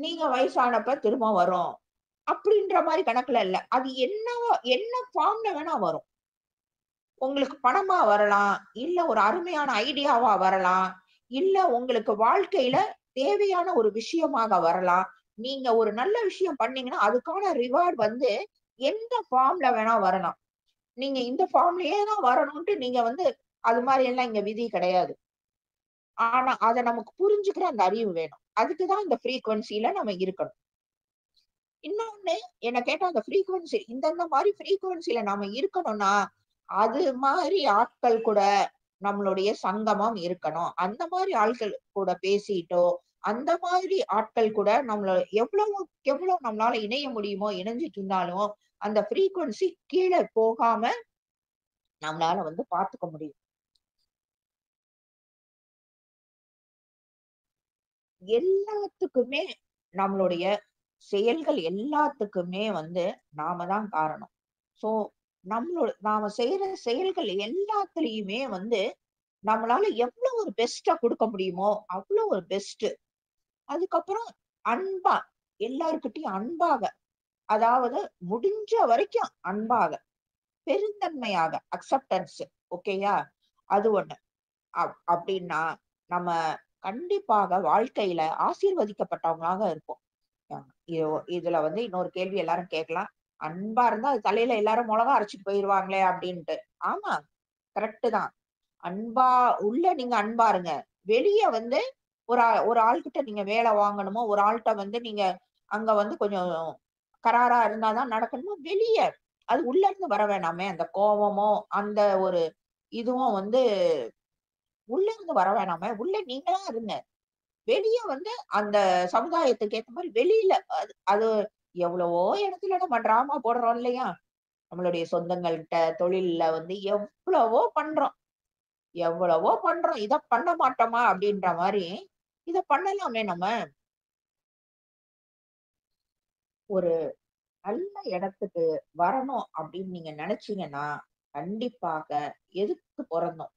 நீங்க வயசானப்ப திரும்ப வரும். அப்படின்ற மாரி கணக்குல இல்ல. அது என்னவா என்ன ஃபார்ம்ல வேணா வரும். உங்களுக்கு பணமா வரலாம். இல்ல ஒரு அருமையான ஐடியாவா வரலாம். இல்ல உங்களுக்கு வாழ்க்கையில தேவையான ஒரு விஷயமாக வரலாம். நீங்க ஒரு நல்ல விஷயம் பண்ணீங்கன்னா, அதுக்கான ரிவார்ட் வந்து எந்த ஃபார்ம்ல வேணா வரலாம். நீங்க இந்த ஃபார்ம்லயே தான் வரணும்ன்ட்டு நீங்க வந்து அது மாரி எல்லாம் இங்க விதி கிடையாது. ஆனா, அத நமக்கு புரிஞ்சுக்கிற அந்த அறிவு வேணும். அதுக்கு தான் இந்த ஃப்ரீக்வன்சில நம்ம இருக்கணும். இன்னொன்னு என்ன கேட்டா அந்த ஃப்ரீக்வன்சி இந்தந்த மாரி ஃப்ரீக்வன்சில நாம இருக்கணும்னா, அது மாரி ஆட்கள் கூட நம்மளுடைய சங்கமம் இருக்கணும். அந்த மாரி ஆட்கள் கூட பேசிட்டோ, அந்த மாதிரி ஆட்கள் கூட நம்மள எவ்வளவுக்கு எவ்வளவு நம்மளால இணைய முடியுமோ இணைஞ்சிட்டு இருந்தாலும், அந்த ஃப்ரீக்வன்சி கீழ போகாம நம்மளால வந்து பார்த்துக்க முடியும். எல்லாத்துக்குமே நம்மளுடைய செயல்கள் எல்லாத்துக்குமே வந்து நாம தான் காரணம். சோ, நாம செய்யற செயல்கள் எல்லாத்துலயுமே வந்து நம்மளால எவ்வளவு ஒரு பெஸ்ட்டா குடுக்க முடியுமோ, அவ்வளோ ஒரு பெஸ்ட். அதுக்கப்புறம் அன்பா, எல்லார்கிட்டயும் அன்பாக, அதாவது முடிஞ்ச வரைக்கும் அன்பாக, பெருந்தன்மையாக, அக்செப்டன்ஸ் ஓகேயா? அது ஒண்ணு. அப்டின்னா, நம்ம கண்டிப்பாக வாழ்க்கையில ஆசீர்வதிக்கப்பட்டவங்களாக இருப்போம். அ இதுல வந்து இன்னொரு கேள்வி எல்லாரும் கேட்கலாம். அன்பா இருந்தா அது தலையில எல்லாரும் மொளகா அரைச்சுட்டு போயிருவாங்களே அப்டின்ட்டு. ஆமா, கரெக்ட்டு தான். அன்பா உள்ள நீங்க அன்பா இருங்க. வெளிய வந்து ஒரு ஆள்கிட்ட நீங்க வேல வாங்கணுமோ, ஒரு ஆள்ட்ட வந்து நீங்க அங்க வந்து கொஞ்சம் கராரா இருந்தா தான் நடக்கணுமோ, வெளிய அது உள்ள இருந்து வர வேணாமே! அந்த கோவமோ, அந்த ஒரு இதுவும் வந்து உள்ள இருந்து வர வேணாமே! உள்ள நீங்களா இருங்க. வெளிய வந்து அந்த சமுதாயத்துக்கு ஏத்த மாரி வெளியில அது அது எவ்வளவோ இடத்துல நம்ம டிராமா போடுறோம் இல்லையா? நம்மளுடைய சொந்தங்கள்ட்ட, தொழில்ல வந்து எவ்வளவோ பண்றோம். எவ்வளவோ பண்றோம். இத பண்ண மாட்டோமா? அப்படின்ற மாரி, இத பண்ணலாமே நம்ம. ஒரு நல்ல இடத்துக்கு வரணும் அப்படின்னு நீங்க நெனச்சீங்கன்னா, கண்டிப்பாக எதுக்கு பொறந்தோம்?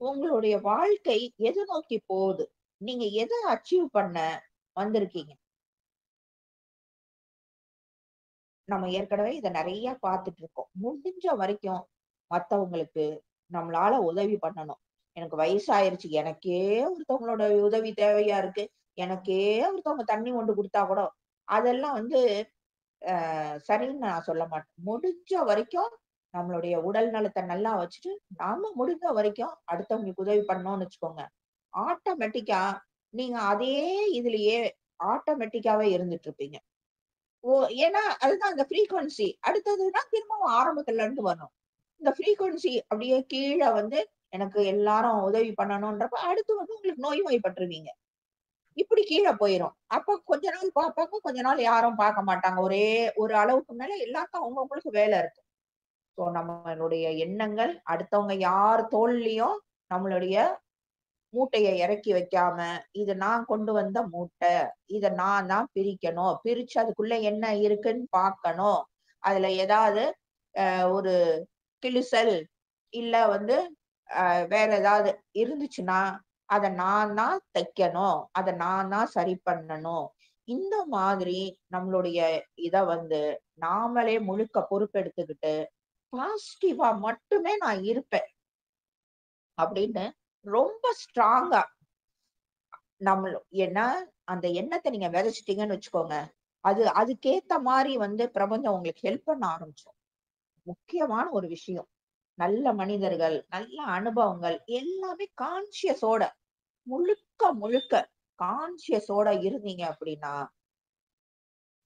உங்களுடைய வாழ்க்கை எத நோக்கி போகுது? நீங்க எத அச்சீவ் பண்ண வந்திருக்கீங்க? நம்ம ஏற்கனவே இத நெறைய பார்த்துட்டு இருக்கோம். முடிஞ்ச வரைக்கும் மத்தவங்களுக்கு நம்மளால உதவி பண்ணணும். எனக்கு வயசாயிருச்சு. எனக்கே ஒருத்தவங்களோட உதவி தேவையா இருக்கு. எனக்கே ஒருத்தவங்க தண்ணி மொண்டு குடுத்தா கூட, அதெல்லாம் வந்து சரின்னு நான் சொல்ல மாட்டேன். முடிஞ்ச வரைக்கும் நம்மளுடைய உடல் நலத்த நல்லா வச்சுட்டு, நாம முடிஞ்ச வரைக்கும் அடுத்தவங்களுக்கு உதவி பண்ணோம்னு வச்சுக்கோங்க. ஆட்டோமேட்டிக்கா நீங்க அதே இதுலயே ஆட்டோமேட்டிக்காவே இருந்துட்டு இருப்பீங்க. ஓ! ஏன்னா, அதுதான் அந்த ஃப்ரீக்வன்சி. அடுத்ததுன்னா திரும்பவும் ஆரம்பத்துல இருந்து வரணும். இந்த ஃப்ரீக்வன்சி அப்படியே கீழ வந்து எனக்கு எல்லாரும் உதவி பண்ணணும்ன்றப்ப, அடுத்து வந்து உங்களுக்கு நோய்வாய்ப்பட்டுருவீங்க. இப்படி கீழ போயிரும். அப்ப கொஞ்ச நாள் பார்ப்பாங்க, கொஞ்ச நாள் யாரும் பார்க்க மாட்டாங்க. ஒரே ஒரு அளவுக்கு மேல எல்லாருக்கும் அவங்கவங்களுக்கு வேலை இருக்கு. ஸோ நம்மளுடைய எண்ணங்கள் அடுத்தவங்க யார் தோள்லயும் நம்மளுடைய மூட்டைய இறக்கி வைக்காம, இது நான் கொண்டு வந்த மூட்டை. இத நான் தான் பிரிக்கணும். பிரிச்சு அதுக்குள்ள என்ன இருக்குன்னு பார்க்கணும். அதுல ஏதாவது ஒரு கிழிசல், இல்ல வந்து வேற ஏதாவது இருந்துச்சுன்னா, அத நான் தான் தைக்கணும். அத நான் தான் சரி பண்ணணும். இந்த மாதிரி நம்மளுடைய இத வந்து நாமளே முழுக்க பொறுப்பெடுத்துக்கிட்டு, பாசிட்டிவா மட்டுமே நான் இருப்பேன். அப்படின்னு ரொம்ப ஸ்ட்ராங்கா ஏன்னா, அந்த எண்ணத்த நீங்க விதைச்சுட்டீங்கன்னு வச்சுக்கோங்க. அதுக்கேத்த மாரி வந்து பிரபஞ்சம் உங்களுக்கு ஹெல்ப் பண்ண ஆரம்பிச்சுரும். முக்கியமான ஒரு விஷயம். நல்ல மனிதர்கள், நல்ல அனுபவங்கள் எல்லாமே கான்ஷியஸோட முழுக்க, முழுக்க கான்ஷியஸோட இருந்தீங்க அப்படின்னா,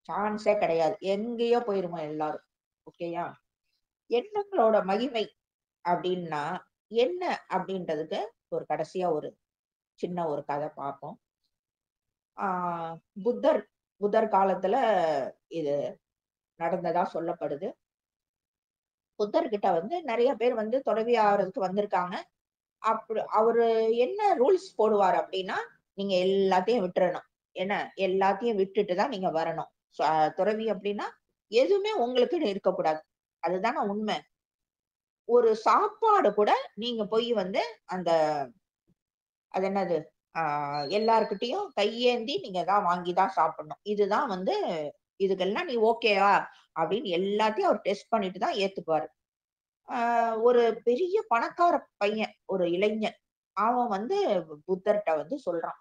சான்ஸே கிடையாது. எங்கேயோ போயிருவோம் எல்லாரும். ஓகேயா? எண்ணங்களோட மகிமை அப்படின்னா என்ன அப்படின்றதுக்கு ஒரு கடைசியா ஒரு சின்ன ஒரு கதை பார்ப்போம். ஆ புத்தர் புத்தர் காலத்துல இது நடந்ததா சொல்லப்படுது. புத்தர்கிட்ட வந்து நெறைய பேர் வந்து துறவி ஆவறதுக்கு வந்திருக்காங்க. அவரு என்ன ரூல்ஸ் போடுவாரு அப்டின்னா, நீங்க எல்லாத்தையும் விட்டுறணும். என்ன எல்லாத்தையும் விட்டுட்டு தான் நீங்க வரணும். துறவி அப்டின்னா, எதுவுமே உங்களுக்குன்னு இருக்கக்கூடாது. அதுதானே உண்ம. ஒரு சாப்பாடு கூட நீங்க போய் வந்து அந்த அது என்னது? ஆ எல்லார்கிட்டயும் கையேந்தி நீங்க தான் வாங்கி தான் சாப்பிடணும். இதுதான் வந்து இதுக்கெல்லாம் நீ ஓகேவா? அப்டின்னு எல்லாத்தையும் அவர் டெஸ்ட் பண்ணிட்டு தான் ஏத்துக்குவாரு. ஆ ஒரு பெரிய பணக்கார பையன், ஒரு இளைஞன். அவன் வந்து புத்தர்ட்ட வந்து சொல்றான்.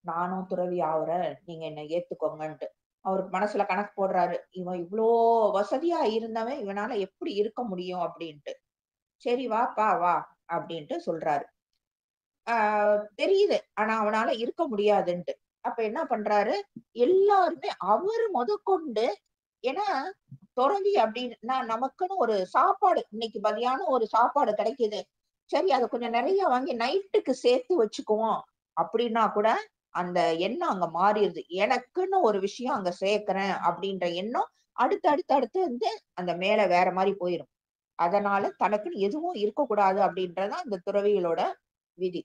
நானும் துறவி ஆவுறேன். நீங்க என்ன ஏத்துக்கோங்கன்ட்டு. அவருக்கு மனசுல கணக்கு போடுறாரு. இவன் இவ்ளோ வசதியா இருந்தவன், இவனால எப்படி இருக்க முடியும் அப்டின்ட்டு. சரி வாப்பா வா அப்டின்ட்டு சொல்றாரு. ஆ தெரியுது. ஆனா அவனால இருக்க முடியாதுன்ட்டு. அப்ப என்ன பண்றாரு, எல்லாருமே அவரு முதற்கொண்டு ஏன்னா துறவி அப்டின்னா நமக்குன்னு ஒரு சாப்பாடு இன்னைக்கு மதியானம் ஒரு சாப்பாடு கிடைக்குது. சரி அத கொஞ்சம் நெறைய வாங்கி நைட்டுக்கு சேர்த்து வச்சுக்குவோம். அப்டின்னா கூட அந்த எண்ணம் அங்க மாறிருது. எனக்குன்னு ஒரு விஷயம் அங்க சேர்க்கிறேன் அப்டின்ற எண்ணம் அடுத்து வந்து அந்த மேல வேற மாரி போயிரும். அதனால தனக்குன்னு எதுவும் இருக்கக்கூடாது அப்டின்றது தான் இந்த துறவிகளோட விதி.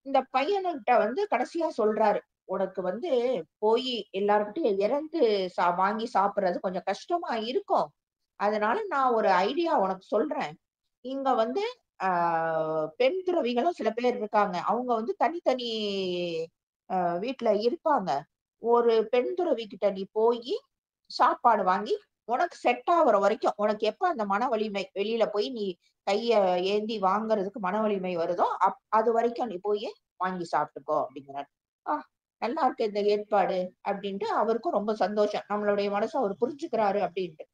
இந்த பையனுட்ட வந்து கடைசியா சொல்றாரு. உனக்கு வந்து போயி எல்லார்கிட்டயும் இறந்து வாங்கி சாப்பிடுறது கொஞ்சம் கஷ்டமா இருக்கும். அதனால நான் ஒரு ஐடியா உனக்கு சொல்றேன். இங்க வந்து ஆ பெண் துறவிகளும் சில பேர் இருக்காங்க. அவங்க வந்து தனித்தனி வீட்ல இருப்பாங்க. ஒரு பெண் துறவி கிட்ட நீ போயி சாப்பாடு வாங்கி, உனக்கு செட் ஆகுற வரைக்கும், உனக்கு எப்ப அந்த மன வலிமை வெளியில போய் நீ கைய ஏந்தி வாங்குறதுக்கு மன வலிமை வருதோ, அது வரைக்கும் நீ போயி வாங்கி சாப்பிட்டுக்கோ அப்படிங்கிறாரு. நல்லா இருக்கு இந்த ஏற்பாடு அப்படின்ட்டு அவருக்கும் ரொம்ப சந்தோஷம். நம்மளுடைய மனச அவர் புரிஞ்சுக்கிறாரு அப்படின்ட்டு.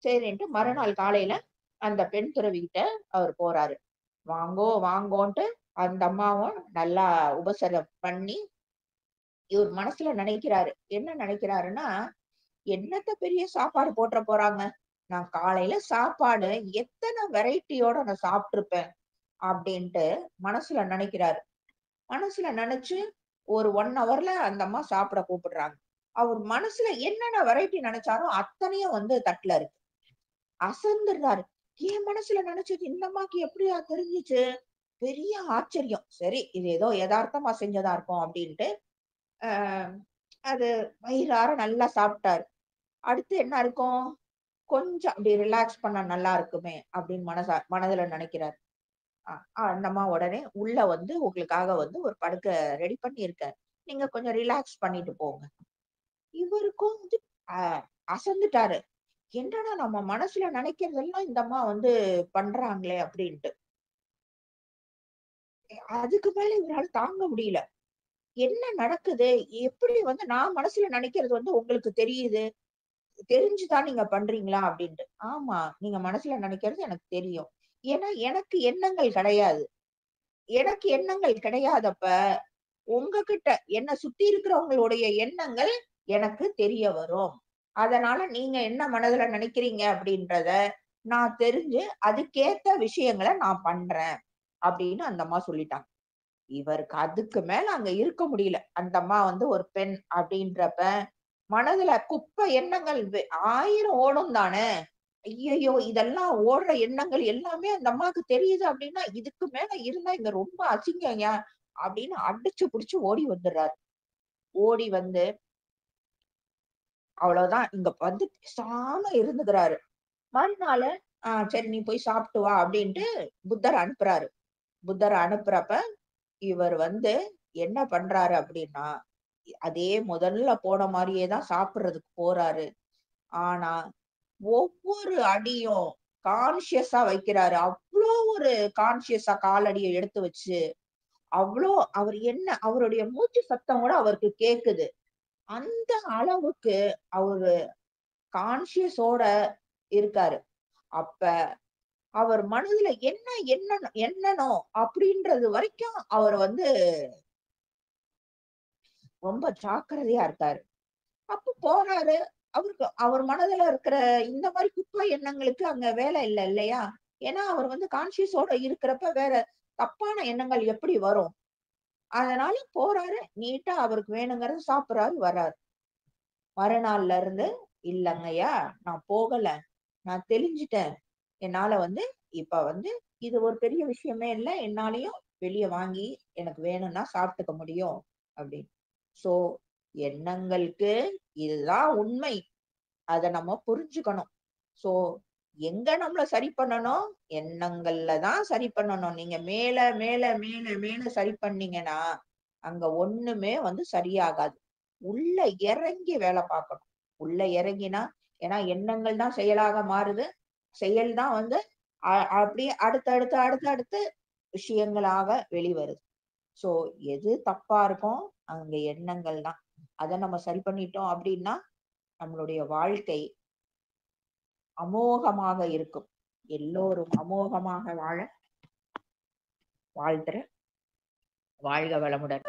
சரின்ட்டு மறுநாள் காலையில அந்த பெண் துறவிகிட்ட அவர் போறாரு. வாங்கோ வாங்கோன்ட்டு அந்த அம்மாவும் நல்லா உபசரம் பண்ணி இவர் மனசுல நினைக்கிறாரு. என்ன நினைக்கிறாருன்னா, என்னத்த பெரிய சாப்பாடு போட்ற போறாங்க. நான் காலையில சாப்பாடு எத்தன வெரைட்டியோட நான் சாப்ட்டுருப்பேன் அப்டின்ட்டு மனசுல நினைக்கிறாரு. மனசுல நினைச்சு ஒரு 1 ஹவர்ல அந்த அம்மா சாப்பிட கூப்பிடுறாங்க. அவர் மனசுல என்னென்ன வெரைட்டி நினைச்சாரோ அத்தனையும் வந்து தட்டுல இருக்கு. அசந்துடுறாரு. என் மனசுல நினைச்சது இந்த அம்மாக்கு எப்படியா தெரிஞ்சுச்சு? பெரிய ஆச்சரியம். சரி இது ஏதோ எதார்த்தமா செஞ்சதா இருக்கும் அப்டின்ட்டு, அ அது வயிறார நல்லா சாப்ட்டாரு. அடுத்து என்ன இருக்கும்? கொஞ்சம் அப்படி ரிலாக்ஸ் பண்ணா நல்லா இருக்குமே அப்படின்னு மனதுல நினைக்கிறாரு. அ அந்த அம்மா உடனே உள்ள வந்து உங்களுக்காக வந்து ஒரு படுக்கை ரெடி பண்ணியிருக்கேன். நீங்க கொஞ்சம் ரிலாக்ஸ் பண்ணிட்டு போங்க. இவருக்கும் வந்து அ அசந்துட்டாரு. என்னடா நம்ம மனசுல நினைக்கிறதெல்லாம் இந்த அம்மா வந்து பண்றாங்களே அப்படின்ட்டு. அதுக்கு மேல இவரால தாங்க முடியல. என்ன நடக்குது? எப்படி வந்து நான் மனசுல நினைக்கிறது வந்து உங்களுக்கு தெரியுது? தெரிஞ்சு தான் நீங்க பண்றீங்களா? அப்படின்ட்டு. ஆமா. நீங்க மனசுல நினைக்கிறது எனக்கு தெரியும். ஏன்னா, எனக்கு எண்ணங்கள் கிடையாது. எனக்கு எண்ணங்கள் கிடையாதப்ப, உங்ககிட்ட என்ன சுத்தி இருக்கிறவங்களுடைய எண்ணங்கள் எனக்கு தெரிய வரும். அதனால நீங்க என்ன மனதுல நினைக்கிறீங்க அப்படின்றத நான் தெரிஞ்சு, அதுக்கேத்த விஷயங்கள நான் பண்றேன். அப்படின்னு அந்த அம்மா சொல்லிட்டாங்க. இவருக்கு அதுக்கு மேல அங்க இருக்க முடியல. அந்த அம்மா வந்து ஒரு பெண் அப்படின்றப்ப, மனதுல குப்பை எண்ணங்கள் 1000 ஓடும் தானே! ஐய்யய்யோ! இதெல்லாம் ஓடுற எண்ணங்கள் எல்லாமே அந்த அம்மாவுக்கு தெரியுது அப்டின்னா, இதுக்கு மேல இருந்தா இங்க ரொம்ப அசிங்கங்க அப்படின்னு அடிச்சு புடிச்சு ஓடி வந்துர்றாரு. ஓடி வந்து அவ்வளவுதான் இங்க வந்து பேசாம இருந்துக்கிறாரு. மறுநாளு, சரி நீ போய் சாப்ட்டு வா அப்டின்ட்டு புத்தர் அனுப்புறாரு. புத்தர் அனுப்புறப்ப, இவர் வந்து என்ன பண்றாரு அப்டின்னா, அதே முதல்ல போன மாரியே தான் சாப்பிடுறதுக்கு போறாரு. ஆனா, ஒவ்வொரு அடியும் கான்ஷியஸா வைக்கிறாரு. அவ்ளோ ஒரு கான்ஷியஸா காலடிய எடுத்து வச்சு, அவ்ளோ அவர் என்ன அவருடைய மூச்சு சத்தம் கூட அவருக்கு கேக்குது. அந்த அளவுக்கு அவரு கான்ஷியஸோட இருக்காரு. அப்ப அவர் மனதுல என்ன எண்ணணும் அப்படின்றது வரைக்கும் அவர் வந்து ரொம்ப ஜாக்கிரதையா இருக்காரு. அப்ப போறாரு. அவருக்கு அவர் மனதுல இருக்கிற இந்த மாரி குப்பை எண்ணங்களுக்கு அங்க வேலை இல்ல இல்லையா? ஏன்னா, அவர் வந்து கான்ஷியஸோட இருக்கிறப்ப வேற தப்பான எண்ணங்கள் எப்படி வரும்? அதனால போறாரு. நீட்டா அவருக்கு வேணுங்கிறத சாப்பிடுறாரு, வர்றாரு. மறுநாள்ல இருந்து, "இல்லங்கய்யா, நான் போகல. நான் தெளிஞ்சுட்டேன். என்னால வந்து இப்ப வந்து இது ஒரு பெரிய விஷயமே இல்ல. என்னாலயும் வெளிய வாங்கி எனக்கு வேணும்னா சாப்பிட்டுக்க முடியும்." அப்படின்னு. சோ, எண்ணங்களுக்கு இதுதான் உண்மை. அத நம்ம புரிஞ்சுக்கணும். சோ, எங்க நம்மள சரி பண்ணணும்? எண்ணங்கள்ல தான் சரி பண்ணணும். நீங்க மேல, மேல, மேல, மேல சரி பண்ணீங்கன்னா, அங்க ஒண்ணுமே வந்து சரியாகாது. உள்ள இறங்கி வேல பார்க்கணும். உள்ள இறங்கினா ஏன்னா எண்ணங்கள் தான் செயலாக மாறுது. செயல் தான் வந்து அப்படியே அடுத்தடுத்து, அடுத்தடுத்து விஷயங்களாக வெளிவருது. சோ, எது தப்பா இருக்கும்? அங்க எண்ணங்கள் தான். அத நம்ம சரி பண்ணிட்டோம் அப்படின்னா, நம்மளுடைய வாழ்க்கை அமோகமாக இருக்கும். எல்லோரும் அமோகமாக வாழ வாழ்த்துறேன். வாழ்க வளமுடன்.